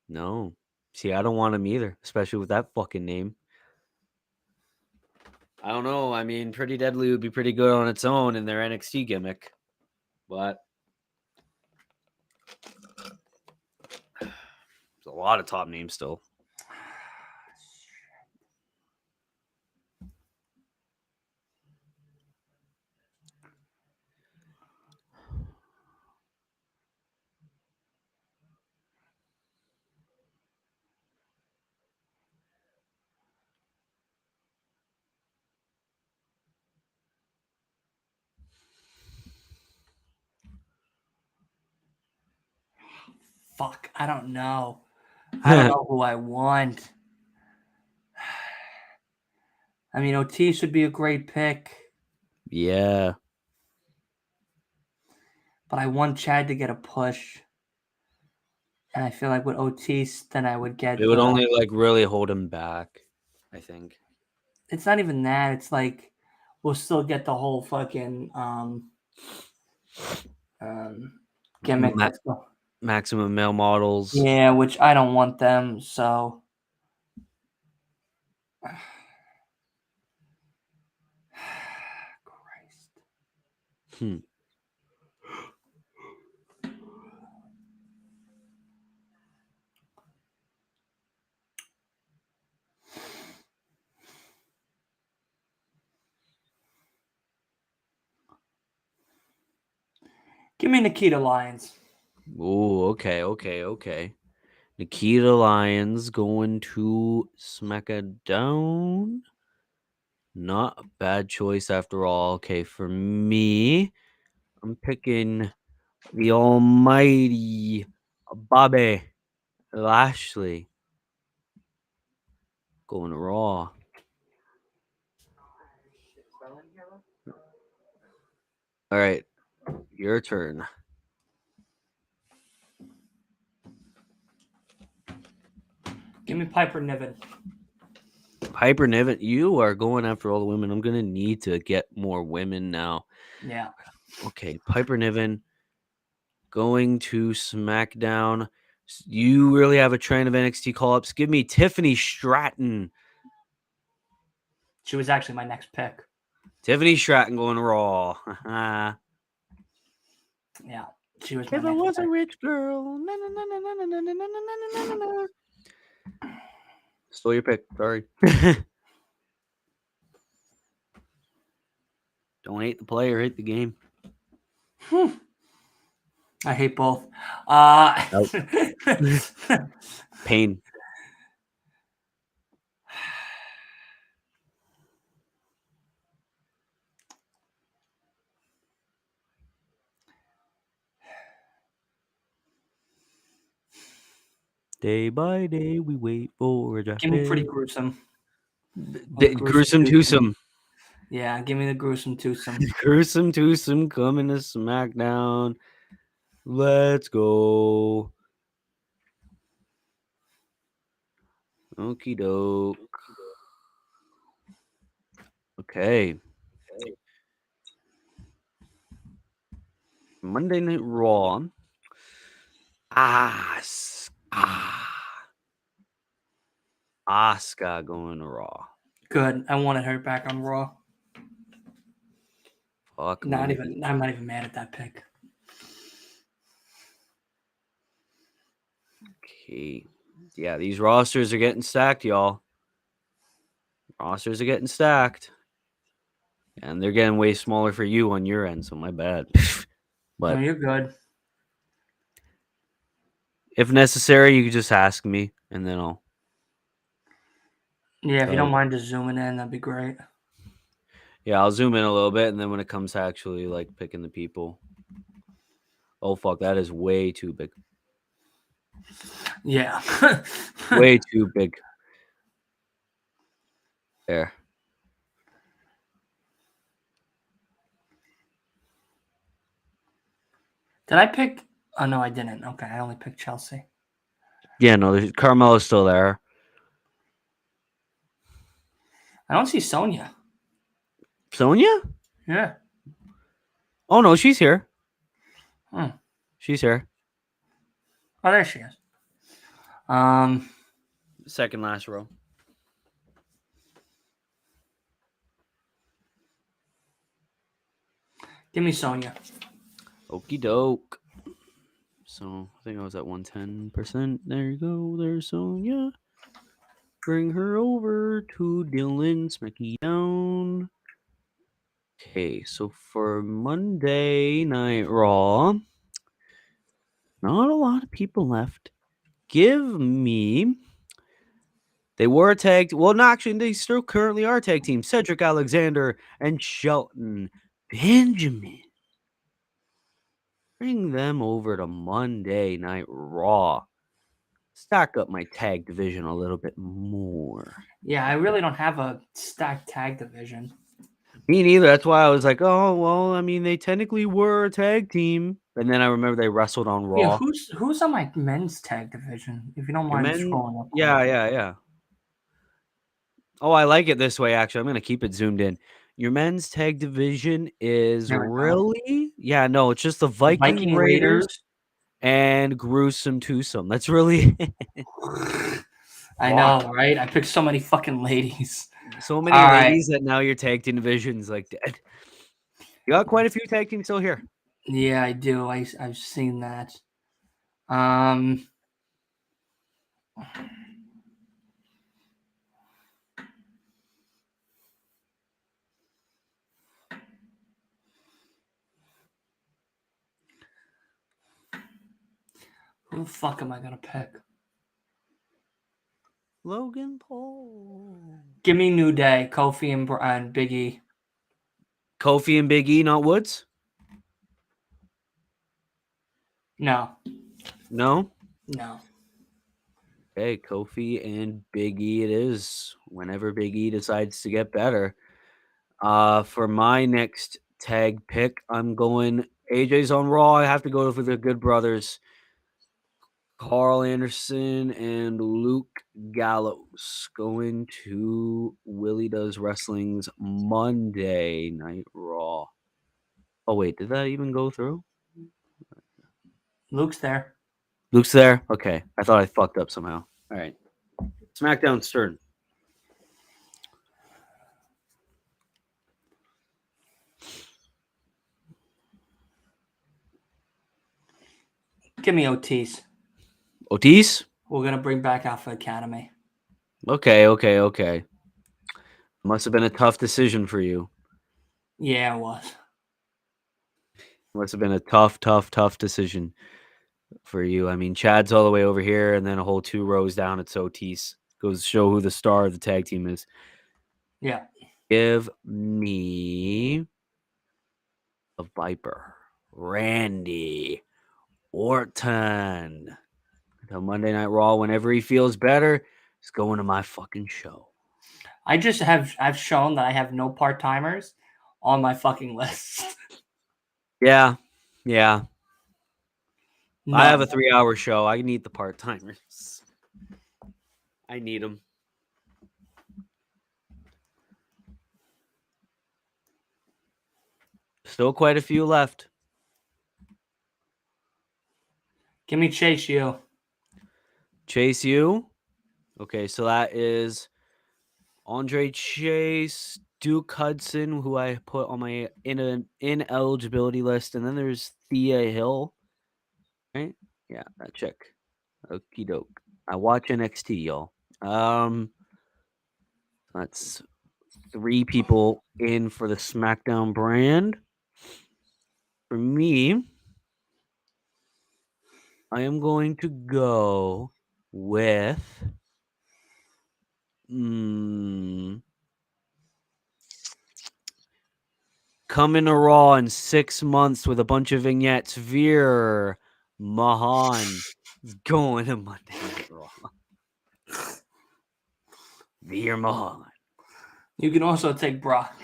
No. See, I don't want him either, especially with that fucking name. I don't know. I mean, Pretty Deadly would be pretty good on its own in their NXT gimmick, but there's a lot of top names still. Fuck, I don't know. I don't know who I want. I mean, Otis would be a great pick, Yeah. but I want Chad to get a push. And I feel like with Otis, then I would get It would only like really hold him back, I think. it's not even that. It's like we'll still get the whole fucking gimmick. Ma- maximum male models. Yeah, which I don't want them. So Christ. Hmm. Give me Nikita Lyons. Oh, okay. Nikita Lyons going to SmackDown. Not a bad choice after all. Okay, for me, I'm picking the almighty Bobby Lashley. Going to Raw. All right, your turn. Give me Piper Niven. Piper Niven, you are going after all the women. I'm going to need to get more women now. Yeah. Okay, Piper Niven going to SmackDown. You really have a trend of NXT call-ups. Give me Tiffany Stratton. She was actually my next pick. Tiffany Stratton going to Raw. Yeah. She was If my I next was pick. a rich girl. Stole your pick. Sorry. Don't hate the player, hate the game. I hate both. Nope. Pain. Day by day, we wait for a draft. Give me Pretty Gruesome. Gruesome twosome. Yeah, give me the Gruesome twosome. Gruesome twosome coming to SmackDown. Let's go. Okie doke. Okay. Monday Night Raw. Asuka going to Raw. Good. I wanted her back on Raw. Fuck I'm not even mad at that pick. Okay. Yeah, these rosters are getting stacked, y'all. Rosters are getting stacked. And they're getting way smaller for you on your end, so my bad. But no, you're good. if necessary, you can just ask me, and then I'll. Yeah, if you don't mind just zooming in, that'd be great. Yeah, I'll zoom in a little bit, and then when it comes to actually like picking the people. Oh fuck, that is way too big. Yeah. Way too big. There. Did I pick? Oh no, I didn't. Okay, I only picked Chelsea. Yeah, no, Carmelo's still there. I don't see Sonya. Sonya? Yeah. Oh no, she's here. Hmm. She's here. Oh, there she is. Second last row. Give me Sonya. Okie doke. So I think I was at 110%. There you go. There's Sonya. Bring her over to Dylan Smacky down. Okay, so for Monday Night Raw, not a lot of people left. Give me. They were a tag. Well, no, actually, they still currently are a tag team. Cedric Alexander and Shelton Benjamin bring them over to Monday Night Raw. Stack up my tag division a little bit more. Yeah, I really don't have a stacked tag division. Me neither. That's why I was like, oh, well, I mean, they technically were a tag team. And then I remember they wrestled on Yeah, Raw. who's on my men's tag division? If you don't Your mind men, scrolling up. yeah. Oh, I like it this way, actually. I'm going to keep it zoomed in. Your men's tag division is There we go. really, yeah, no, it's just the Viking Viking Raiders Raiders. and Gruesome Twosome. That's really I fuck. know, right? I picked so many fucking ladies. So many All right. ladies that now your tag team division's like dead. You got quite a few tag teams still here. Yeah, I do. I've seen that. Um, who the fuck am I gonna pick? Logan Paul. Give me New Day, Kofi and Big E. Kofi and Big E, not Woods? No, No? no. Hey, Kofi and Big E it is. Whenever Big E decides to get better. For my next tag pick, I'm going AJ's on Raw. I have to go for the Good Brothers. Carl Anderson and Luke Gallows going to Willy Does Wrestling's Monday Night Raw. Oh, wait, did that even go through? Luke's there. Luke's there? Okay. I thought I fucked up somehow. All right. SmackDown's turn. Give me Otis. Otis? We're gonna bring back Alpha Academy. Okay. Must have been a tough decision for you. Yeah, it was. Must have been a tough decision for you. I mean, Chad's all the way over here, and then a whole 2 rows down, it's Otis. Goes to show who the star of the tag team is. Yeah. Give me a Viper, Randy Orton. Until Monday Night Raw, whenever he feels better, he's going to my fucking show. I've shown that I have no part timers on my fucking list. Yeah. No. I have a 3-hour show. I need the part timers. I need them. Still quite a few left. Give me Chase U. Chase U. Okay, so that is Andre Chase, Duke Hudson, who I put on my ineligibility list, and then there's Thea Hill. Right? Yeah, that chick. Okie doke. I watch NXT, y'all. That's 3 people in for the SmackDown brand. For me, I am going to go with coming to Raw in 6 months with a bunch of vignettes. Veer Mahan is going to Monday Night Raw. Veer Mahan. You can also take Brock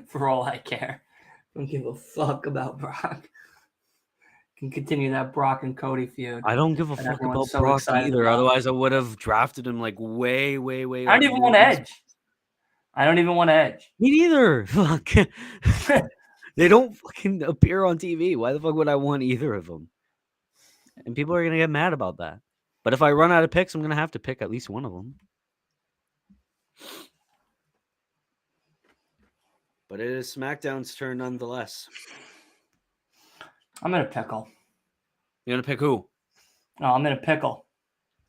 for all I care. Don't give a fuck about Brock. Can continue that Brock and Cody feud. I don't give a And fuck about everyone's so Brock excited either. about. Otherwise, I would have drafted him like way. I don't even want Edge. I don't even want Edge. Me neither. Fuck. They don't fucking appear on TV. Why the fuck would I want either of them? And people are gonna get mad about that. But if I run out of picks, I'm gonna have to pick at least one of them. But it is SmackDown's turn nonetheless. I'm in a pickle. You're gonna pick who? No, I'm in a pickle.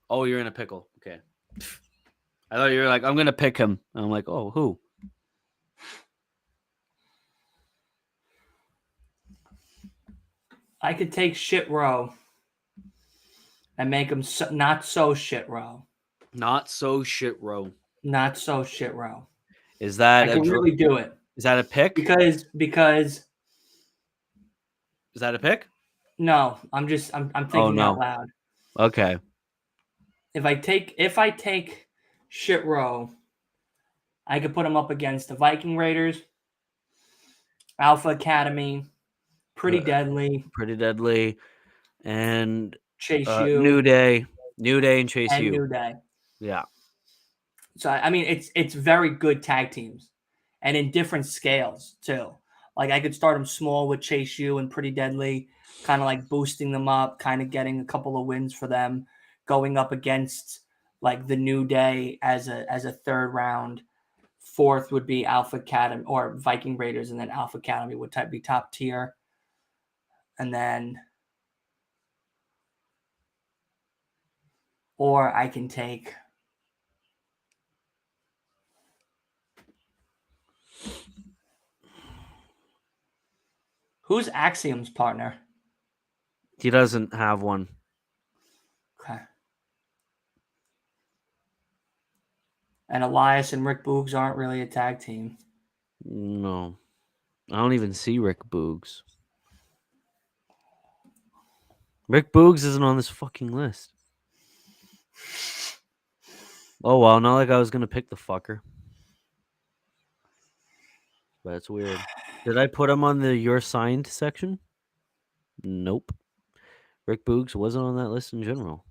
Oh, you're in a pickle. Okay. I thought you were like, I'm gonna pick him. And I'm like, oh, who? I could take Shit Row and make him not so Shit Row. Not so shit row. Not so Shit Row. Is that I can really do it. Is that a pick? Because Is that a pick? No, I'm thinking out no. loud. Okay. If I take Shit Row, I could put him up against the Viking Raiders, Alpha Academy, Pretty Deadly, Pretty Deadly, and Chase New U, Day. New Day and Chase and U. New Day. Yeah. So I mean, it's very good tag teams, and in different scales too. Like I could start them small with Chase U and Pretty Deadly, kind of like boosting them up, kind of getting a couple of wins for them, going up against like the New Day as a third round. Fourth would be Alpha Academy or Viking Raiders, and then Alpha Academy would be top tier, and then or I can take. Who's Axiom's partner? He doesn't have one. Okay. And Elias and Rick Boogs aren't really a tag team. No. I don't even see Rick Boogs. Rick Boogs isn't on this fucking list. Oh, well, not like I was going to pick the fucker. But it's weird. Did I put him on the Your Signed section? Nope. Rick Boogs wasn't on that list in general.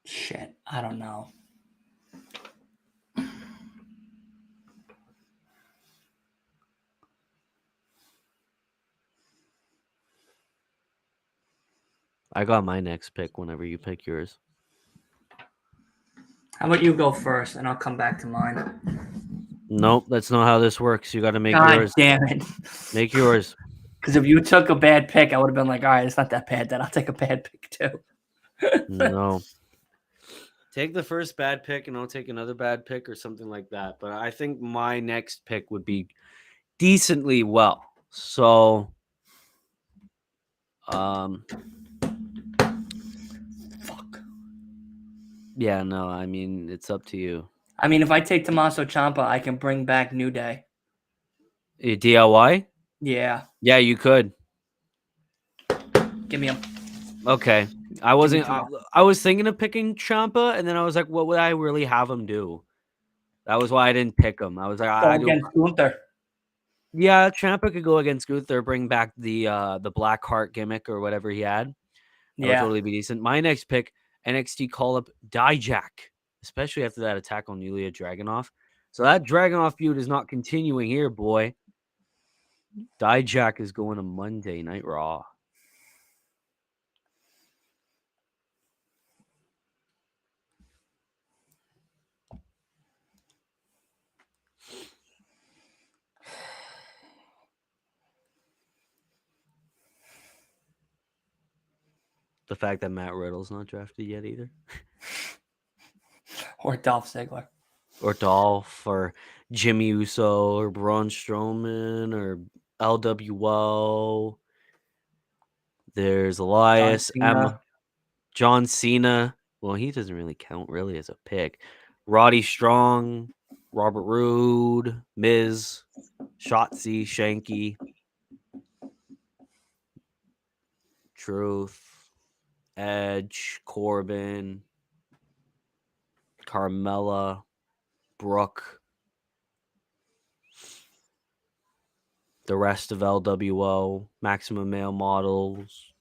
Shit, I don't know. I got my next pick whenever you pick yours. How about you go first, and I'll come back to mine. Nope, that's not how this works. You got to make God yours. damn it! Make yours. Because if you took a bad pick, I would have been like, all right, it's not that bad. Then I'll take a bad pick too. No. Take the first bad pick, and I'll take another bad pick or something like that. But I think my next pick would be decently well. So, Fuck. yeah, no, I mean, it's up to you. I mean, if I take Tommaso Ciampa, I can bring back New Day. DIY? Yeah, Yeah, you could. give me him. Okay. I wasn't. Tommaso. I was thinking of picking Champa, and then I was like, what would I really have him do? That was why I didn't pick him. I was like, Go I go. against Gunther. Yeah, Champa could go against Gunther, bring back the Black Heart gimmick or whatever he had. That would Yeah. totally be decent. My next pick, NXT call up Dijak, especially after that attack on Yulia Dragunov. So that Dragunov feud is not continuing here, boy. Dijak is going to Monday Night Raw. The fact that Matt Riddle's not drafted yet either. Or Dolph Ziggler. Or Dolph, or Jimmy Uso, or Braun Strowman, or LWO. There's Elias, Emma, John Cena. Well, he doesn't really count really as a pick. Roddy Strong, Robert Roode, Miz, Shotzi, Shanky, Truth, Edge, Corbin, Carmella, Brooke, the rest of LWO, Maximum Male Models.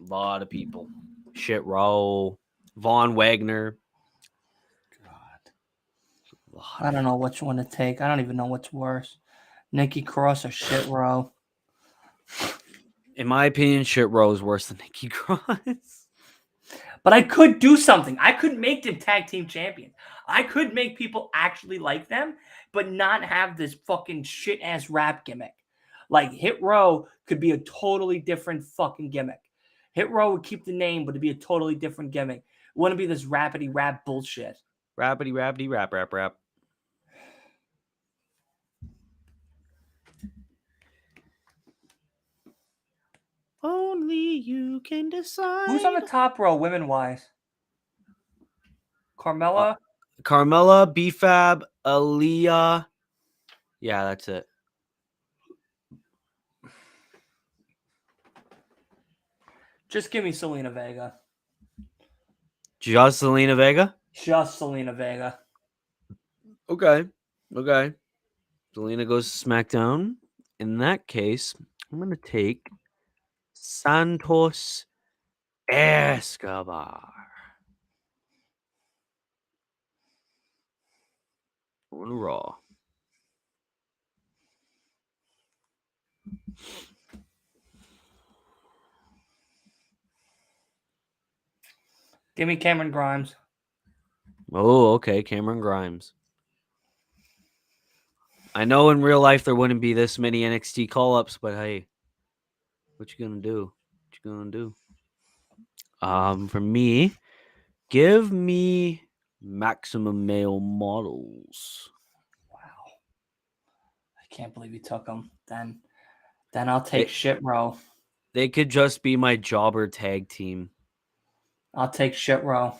A lot of people. Shit Row, Von Wagner. God. I don't know which one to take. I don't even know what's worse. Nikki Cross or Shit Row. In my opinion, Shit Row is worse than Nikki Cross. But I could do something. I could make them tag team champions. I could make people actually like them, but not have this fucking shit ass rap gimmick. Like Hit Row could be a totally different fucking gimmick. Hit Row would keep the name, but it'd be a totally different gimmick. It wouldn't be this rapidy rap bullshit. Rappity rappity rap rap rap. Oh Only you can decide. Who's on the top row, women wise? Carmella. Carmella, BFAB, Aaliyah. Yeah, that's it. Just give me Selena Vega. Just Selena Vega? Just Selena Vega. Okay. Selena goes to SmackDown. In that case, I'm going to take Santos Escobar. On Raw. Give me Cameron Grimes. Oh, okay. Cameron Grimes. I know in real life there wouldn't be this many NXT call-ups, but hey, what you gonna do? For me, give me Maximum Male Models. Wow. I can't believe you took him. Then I'll take Shit Row. They could just be my jobber tag team. I'll take Shit Row.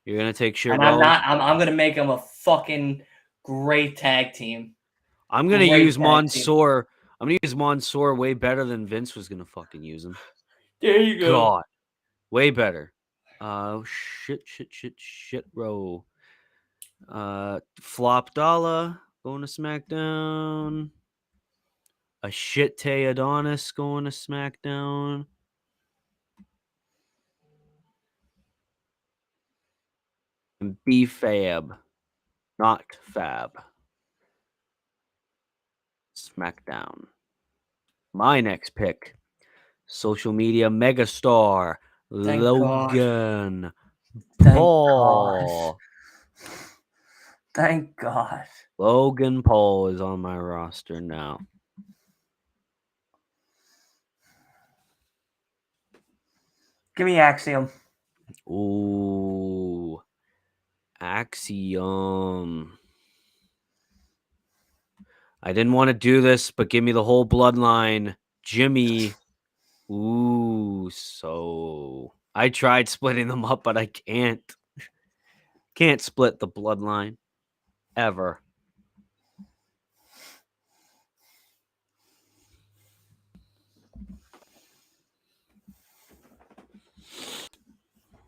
You're gonna take Shit And Row? I'm gonna make them a fucking great tag team. I'm gonna use Mansoor. I'm gonna use Mansoor way better than Vince was gonna fucking use him. There you go. God, way better. Shit Row. Flop Dollar going to SmackDown. A shit Tay Adonis going to SmackDown. And B-Fab. Not Fab. SmackDown. My next pick. Social media megastar. Thank Logan Paul. Paul. Thank God. Logan Paul is on my roster now. Give me Axiom. Ooh. Axiom. I didn't want to do this, but give me the whole bloodline. Jimmy. Ooh, so I tried splitting them up, but I can't. Can't split the bloodline. Ever.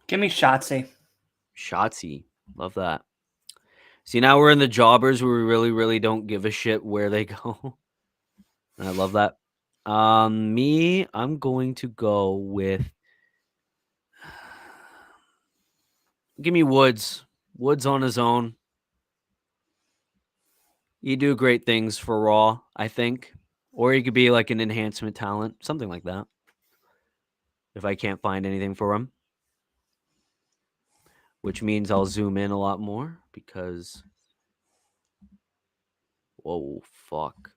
Give me Shotzi. Shotzi. Love that. See, now we're in the jobbers where we really, really don't give a shit where they go. And I love that. Me, I'm going to go with. Give me Woods. Woods on his own. You do great things for Raw, I think. Or he could be like an enhancement talent, something like that. If I can't find anything for him. Which means I'll zoom in a lot more because. Whoa, fuck.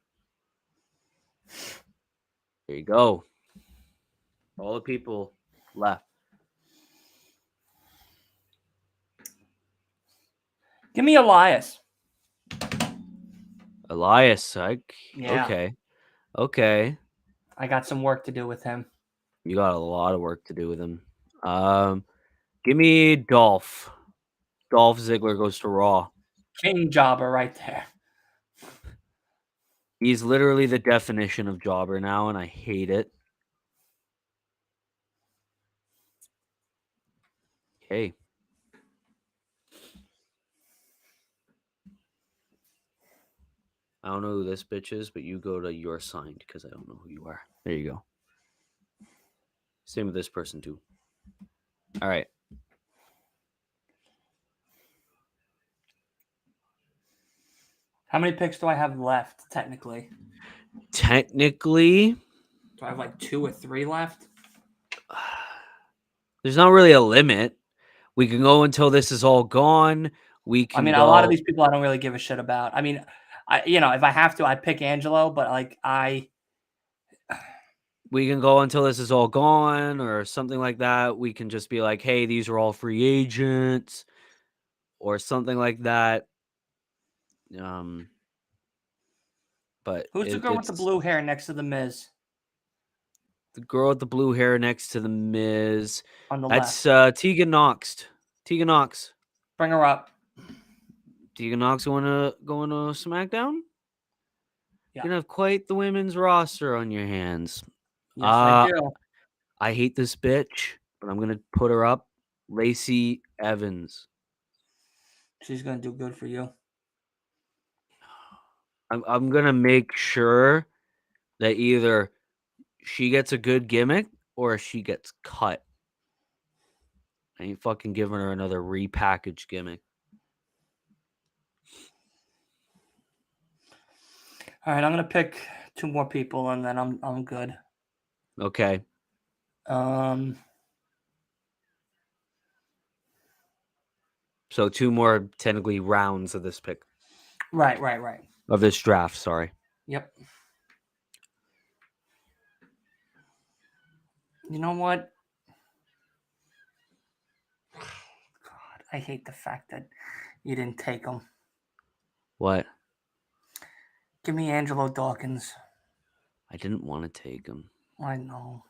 There you go. All the people left. Give me Elias. Elias, Yeah. Okay. I got some work to do with him. You got a lot of work to do with him. Give me Dolph. Dolph Ziggler goes to Raw. King Jobber right there. He's literally the definition of jobber now, and I hate it. Okay. I don't know who this bitch is, but you go to your signed because I don't know who you are. There you go. Same with this person too. All right. How many picks do I have left, technically? Technically, Do I have like 2 or 3 left? there's not really a limit. We can go until this is all gone. We can a lot of these people I don't really give a shit about. I mean, if I have to, I'd pick Angelo, but we can go until this is all gone or something like that. We can just be like, hey, these are all free agents or something like that. But who's the girl with the blue hair next to the Miz? The girl with the blue hair next to the Miz. on the That's left. Tegan Knox. Tegan Knox. Bring her up. Tegan Knox going to SmackDown? Yeah. You're gonna have quite the women's roster on your hands. Yes, I do. I hate this bitch, but I'm gonna put her up. Lacey Evans. She's gonna do good for you. I'm gonna make sure that either she gets a good gimmick or she gets cut. I ain't fucking giving her another repackaged gimmick. All right, I'm gonna pick 2 more people, and then I'm good. Okay. So 2 more technically rounds of this pick. Right. Of this draft, sorry. Yep. You know what? God, I hate the fact that you didn't take him. What? Give me Angelo Dawkins. I didn't want to take him. I know.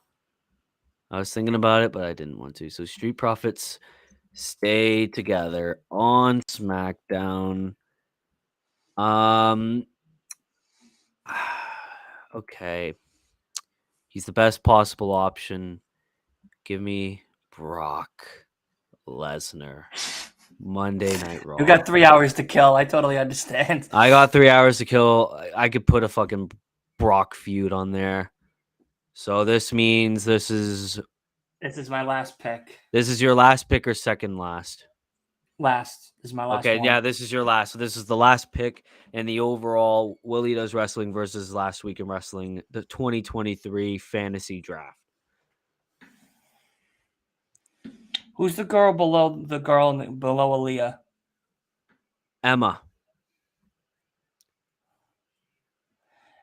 I was thinking about it, but I didn't want to. So Street Profits stay together on SmackDown. Okay. He's the best possible option. Give me Brock Lesnar. Monday Night Raw. You got 3 hours to kill. I totally understand. I got 3 hours to kill. I could put a fucking Brock feud on there. So this means this is my last pick. This is your last pick or second last? Last is my last Okay, one. yeah, this is your last. So this is the last pick in the overall Willy Does Wrestling versus Last Week in Wrestling, the 2023 fantasy draft. Who's the girl below below Aaliyah? Emma.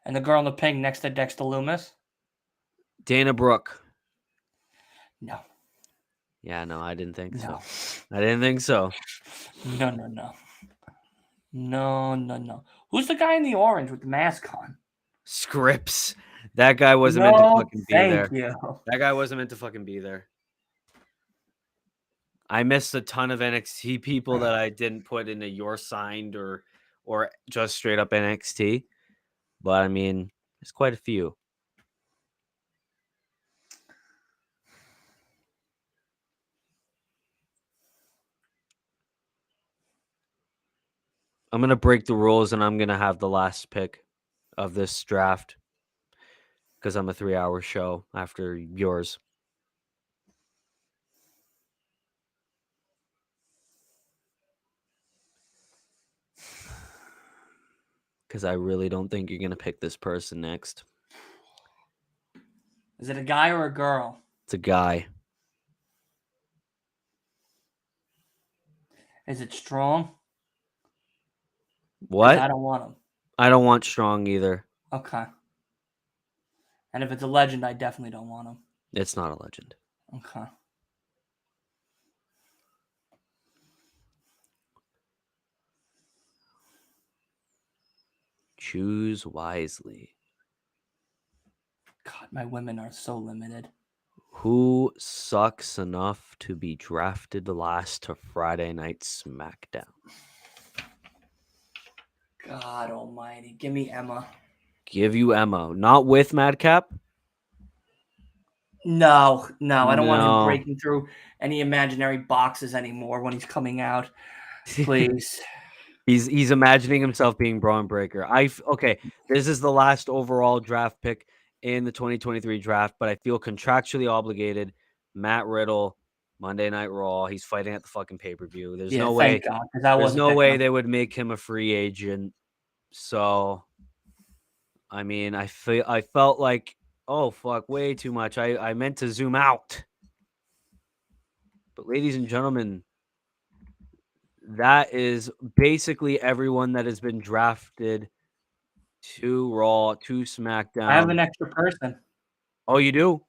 And the girl in the pink next to Dexter Loomis? Dana Brooke. No. Yeah, no, I didn't think No. so. I didn't think so. No. Who's the guy in the orange with the mask on? Scripps. That guy wasn't meant to fucking be there. Thank you. That guy wasn't meant to fucking be there. I missed a ton of NXT people that I didn't put into your signed or just straight up NXT. But I mean, there's quite a few. I'm going to break the rules and I'm going to have the last pick of this draft because I'm a 3-hour show after yours. Because I really don't think you're going to pick this person next. Is it a guy or a girl? It's a guy. Is it strong? What? I don't want him. I don't want strong either. Okay. And if it's a legend, I definitely don't want him. It's not a legend. Okay. Choose wisely. God, my women are so limited. Who sucks enough to be drafted last to Friday Night SmackDown? God almighty. Give me Emma. Give you Emma. Not with Madcap? No. I don't want him No. breaking through any imaginary boxes anymore when he's coming out. Please. He's imagining himself being Braun Breaker. Okay, this is the last overall draft pick in the 2023 draft, but I feel contractually obligated. Matt Riddle, Monday Night Raw. He's fighting at the fucking pay-per-view. There's no way. Thank God, 'cause I There's wasn't no picking way him. they would make him a free agent. So, I mean, I felt like, oh fuck, way too much. I meant to zoom out. But ladies and gentlemen, that is basically everyone that has been drafted to Raw, to SmackDown. I have an extra person. Oh, you do?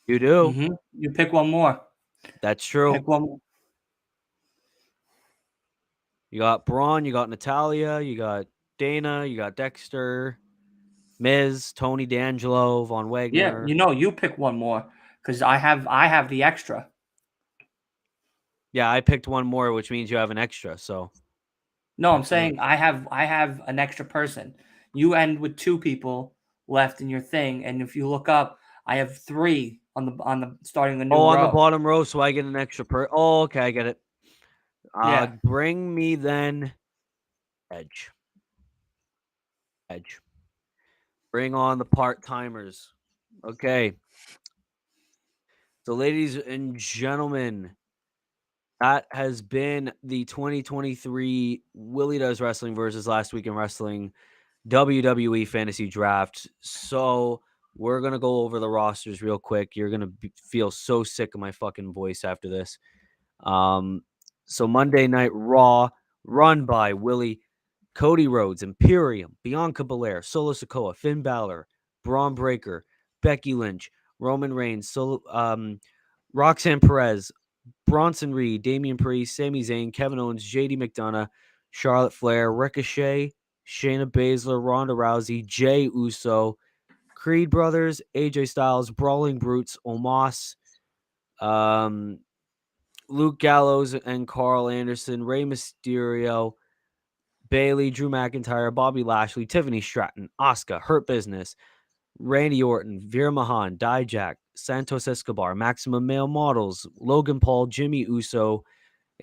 You do? Mm-hmm. You pick one more. That's true. Pick one more. You got Braun, you got Natalia, you got Dana, you got Dexter. Miz, Tony D'Angelo, Von Yeah, Wagner. you pick one more because I have the extra. Yeah, I picked one more, which means you have an extra. So No, I'm pick another. saying I have an extra person. You end with two people left in your thing, and if you look up, I have three on the starting a new Oh, on the row. bottom row, so I get an extra per. Oh, okay, I get it. Yeah. Bring me then Edge. Edge. Bring on the part timers. Okay. So, ladies and gentlemen, that has been the 2023 Willie Does Wrestling versus Last Week in Wrestling WWE Fantasy Draft. So, we're going to go over the rosters real quick. You're going to feel so sick of my fucking voice after this. Um, so, Monday Night Raw, run by Willie, Cody Rhodes, Imperium, Bianca Belair, Solo Sikoa, Finn Balor, Braun Breaker, Becky Lynch, Roman Reigns, Roxanne Perez, Bronson Reed, Damian Priest, Sami Zayn, Kevin Owens, JD McDonough, Charlotte Flair, Ricochet, Shayna Baszler, Ronda Rousey, Jay Uso, Creed Brothers, AJ Styles, Brawling Brutes, Omos, um, Luke Gallows and Carl Anderson, Rey Mysterio, Bailey, Drew McIntyre, Bobby Lashley, Tiffany Stratton, Asuka, Hurt Business, Randy Orton, Veer Mahan, Dijak, Santos Escobar, Maximum Male Models, Logan Paul, Jimmy Uso,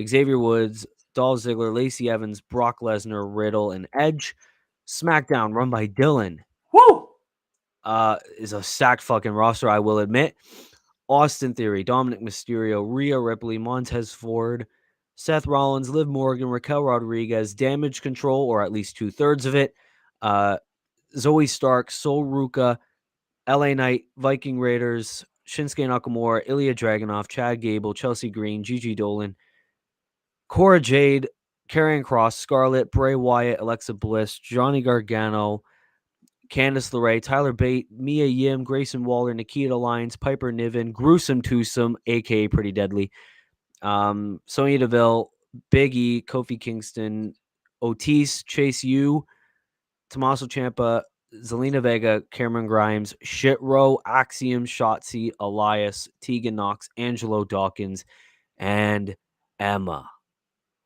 Xavier Woods, Dolph Ziggler, Lacey Evans, Brock Lesnar, Riddle, and Edge. SmackDown, run by Dylan, Woo! is a stacked fucking roster, I will admit. Austin Theory, Dominic Mysterio, Rhea Ripley, Montez Ford, Seth Rollins, Liv Morgan, Raquel Rodriguez, Damage Control, or at least 2/3 of it. Uh, Zoe Stark, Sol Ruka, LA Knight, Viking Raiders, Shinsuke Nakamura, Ilya Dragunov, Chad Gable, Chelsea Green, Gigi Dolan, Cora Jade, Karrion Kross, Scarlett, Bray Wyatt, Alexa Bliss, Johnny Gargano, Candice LeRae, Tyler Bate, Mia Yim, Grayson Waller, Nikita Lyons, Piper Niven, Gruesome Twosome, aka Pretty Deadly, Sonya Deville, Big E, Kofi Kingston, Otis, Chase U, Tommaso Ciampa, Zelina Vega, Cameron Grimes, Shit Row, Axiom, Shotzi, Elias, Tegan Knox, Angelo Dawkins, and Emma.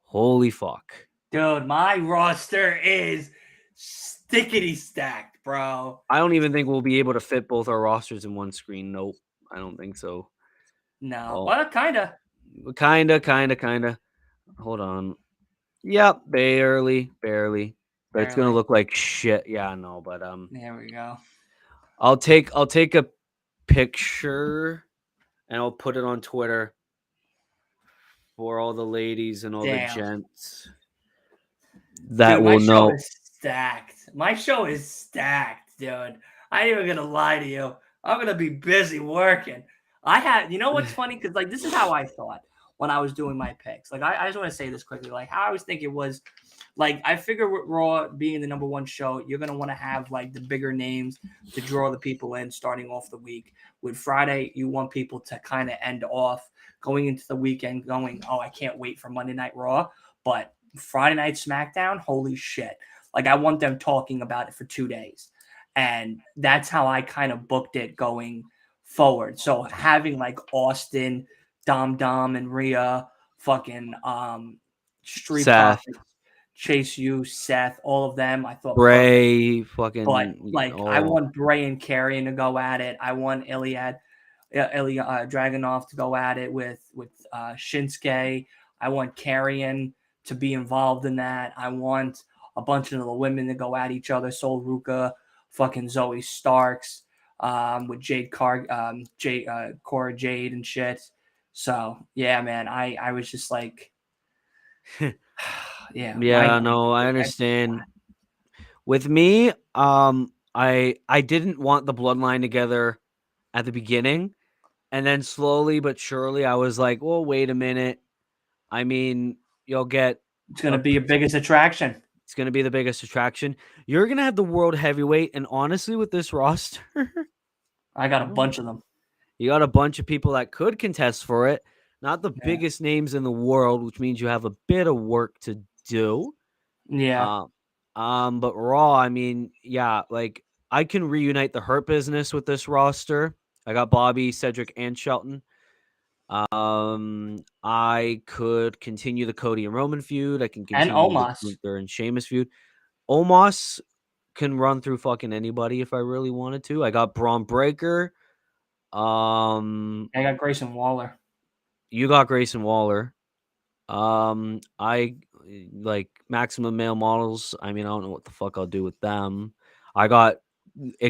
Holy fuck. Dude, my roster is stickety stacked, bro. I don't even think we'll be able to fit both our rosters in one screen. Nope. I don't think so. No. Oh, Well, kinda. kinda. Hold on. Yep, barely. But it's gonna Barely. look like shit. Yeah, I know. But There we go. I'll take a picture and I'll put it on Twitter for all the ladies and all the Damn. gents that Dude, my will show know. is stacked. My show is stacked, dude. I ain't even gonna lie to you. I'm gonna be busy working. You know what's funny? Because like this is how I thought when I was doing my picks. Like I just want to say this quickly. Like how I was thinking was like I figure with Raw being the number one show, you're gonna want to have like the bigger names to draw the people in starting off the week. With Friday, you want people to kind of end off going into the weekend, going, "Oh, I can't wait for Monday Night Raw." But Friday Night SmackDown, holy shit! Like I want them talking about it for 2 days, and that's how I kind of booked it going forward. So having like Austin, Dom, and Rhea, fucking Street Seth, Profits, Chase U, Seth, all of them. I thought perfect. Bray, But fucking like, I oh want Bray and Karrion to go at it. I want Ilya Dragunov to go at it with Shinsuke. I want Karrion to be involved in that. I want a bunch of the women to go at each other. Sol Ruka, fucking Zoe Starks, with Cora Jade and shit. So yeah, man, I was just like, yeah, yeah, no, I understand. With me, I didn't want the bloodline together at the beginning, and then slowly but surely I was like, well, wait a minute. I mean, you'll get it's gonna be your biggest attraction. it's going to be the biggest attraction. You're going to have the world heavyweight, and honestly, with this roster, I got I a don't bunch of know. them. You got a bunch of people that could contest for it. Not the Yeah. biggest names in the world, which means you have a bit of work to do. Yeah. But Raw, I mean, yeah, like I can reunite the Hurt Business with this roster. I got Bobby, Cedric, and Shelton. I could continue the Cody and Roman feud. I can And continue the Omos. Gunther and Sheamus feud. Omos can run through fucking anybody if I really wanted to. I got Braun Breaker. I got Grayson Waller. You got Grayson Waller. I like Maximum Male Models. I mean, I don't know what the fuck I'll do with them. I got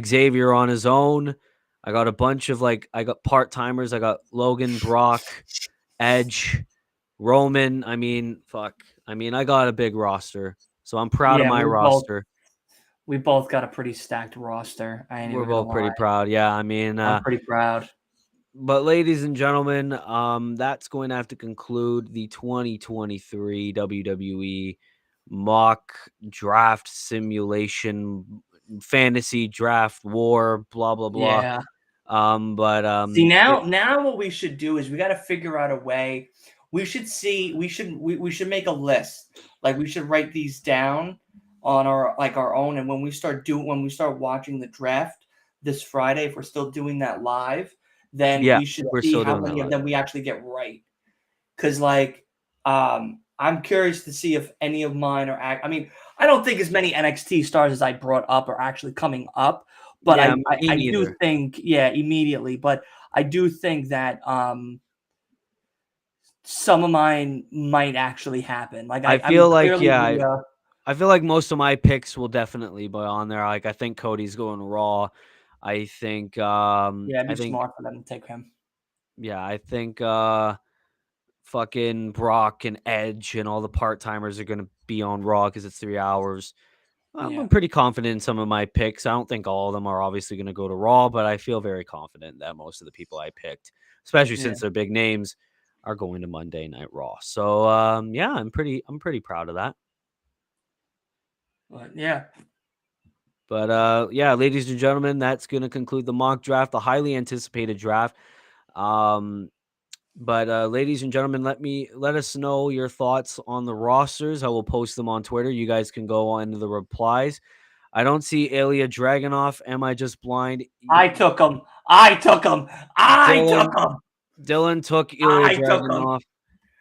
Xavier on his own. I got a bunch of I got part timers. I got Logan, Brock, Edge, Roman. I mean, fuck. I mean, I got a big roster, so I'm proud of Yeah, my roster. we both got a pretty stacked roster. I ain't We're even gonna both pretty lie. proud. Yeah, I mean, I'm pretty proud. but ladies and gentlemen, that's going to have to conclude the 2023 WWE mock draft simulation fantasy draft war, blah blah blah. Yeah. See, It, now what we should do is we got to figure out a way. We should see. We should make a list. Like we should write these down on our own. And when we start watching the draft this Friday, if we're still doing that live, then yeah, we should we're see still how doing that many of live. them we actually get right. Because I'm curious to see if any of mine are. I mean, I don't think as many NXT stars as I brought up are actually coming up, but Yeah, me I do neither. think immediately. But I do think that some of mine might actually happen. Like I I mean, feel like clearly yeah, the I feel like most of my picks will definitely be on there. Like I think Cody's going Raw. I think it'd I be think smart for them to take him. yeah, I think fucking Brock and Edge and all the part timers are gonna be on Raw because it's 3 hours. Yeah, I'm pretty confident in some of my picks. I don't think all of them are obviously gonna go to Raw, but I feel very confident that most of the people I picked, especially yeah, since they're big names, are going to Monday Night Raw. So yeah, I'm pretty proud of that. but yeah, But yeah, ladies and gentlemen, that's gonna conclude the mock draft, the highly anticipated draft. Um, But ladies and gentlemen, let us know your thoughts on the rosters. I will post them on Twitter. You guys can go on to the replies. I don't see Ilya Dragunov. Am I just blind? I took him. I took him. I took Dylan him. Dylan took Ilya I took him. Dragunov.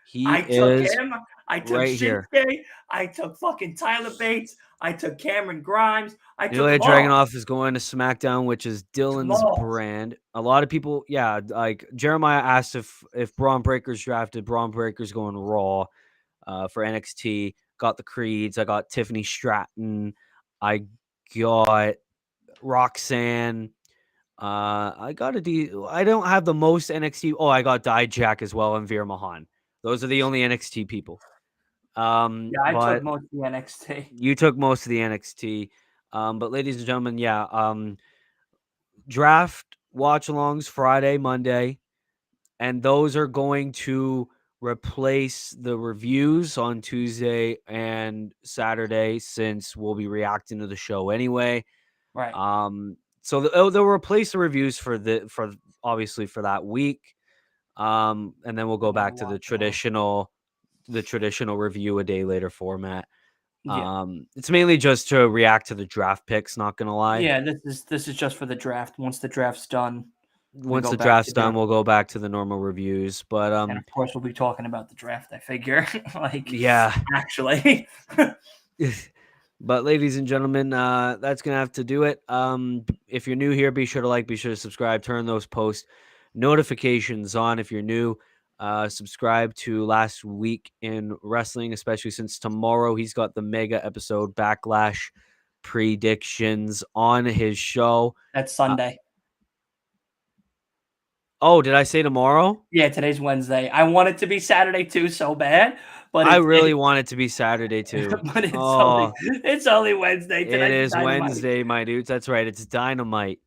He I took is him. I took right here. Shinsuke. I took fucking Tyler Bates. I took Cameron Grimes. I took Ilya them all. Dragunov is going to SmackDown, which is Took them Dylan's all. brand. A lot of people, yeah, like Jeremiah asked if Braun Breaker's drafted. Braun Breaker's going Raw. For NXT. Got the Creeds. I got Tiffany Stratton. I got Roxanne. I got I don't have the most NXT. Oh, I got Dijak as well and Veer Mahan. Those are the only NXT people. Yeah, I took But most of the NXT. you took most of the NXT. But ladies and gentlemen, yeah. Draft watch alongs Friday, Monday, and those are going to replace the reviews on Tuesday and Saturday since we'll be reacting to the show anyway. Right. So they'll replace the reviews for obviously for that week. And then we'll go And then back we'll to watch it all. the traditional review a day later format. Yeah. It's mainly just to react to the draft picks, not gonna lie. Yeah, this is just for the draft. Once the draft's done, we Once go the back draft's to done, the we'll go back to the normal reviews. But and of course we'll be talking about the draft, I figure. Like yeah. actually. But ladies and gentlemen, that's gonna have to do it. If you're new here, be sure to like, be sure to subscribe, turn those post notifications on. If you're new, subscribe to Last Week in Wrestling, especially since tomorrow he's got the mega episode Backlash predictions on his show. That's Uh, Sunday. oh, did I say tomorrow? Yeah, today's Wednesday. I want it to be Saturday too so bad, but I really want it to be Saturday too. but Oh, it's only Wednesday. it Tonight's is Dynamite. Wednesday, my dudes. That's right. It's Dynamite.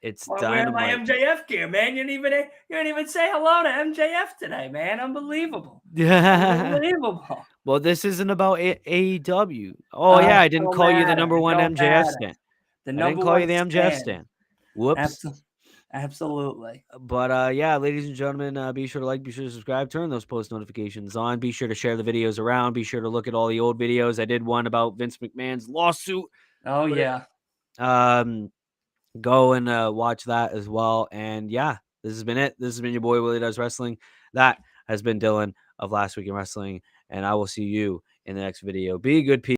It's I'm wearing my Dynamite. MJF gear, man. You didn't even say hello to MJF today, man. Unbelievable. Yeah. Unbelievable. Well, this isn't about AEW. Oh yeah, I didn't Don't call you the matter. number It one don't MJF matter. stan. The I didn't number call you one the MJF stand. stan. Whoops. Absolutely. But yeah, ladies and gentlemen, be sure to like, be sure to subscribe, turn those post notifications on. Be sure to share the videos around. Be sure to look at all the old videos. I did one about Vince McMahon's lawsuit. Oh But yeah. um Go and watch that as well. And yeah, this has been it. This has been your boy Willie Does Wrestling. That has been Dylan of Last Week in Wrestling, and I will see you in the next video. Be good, people.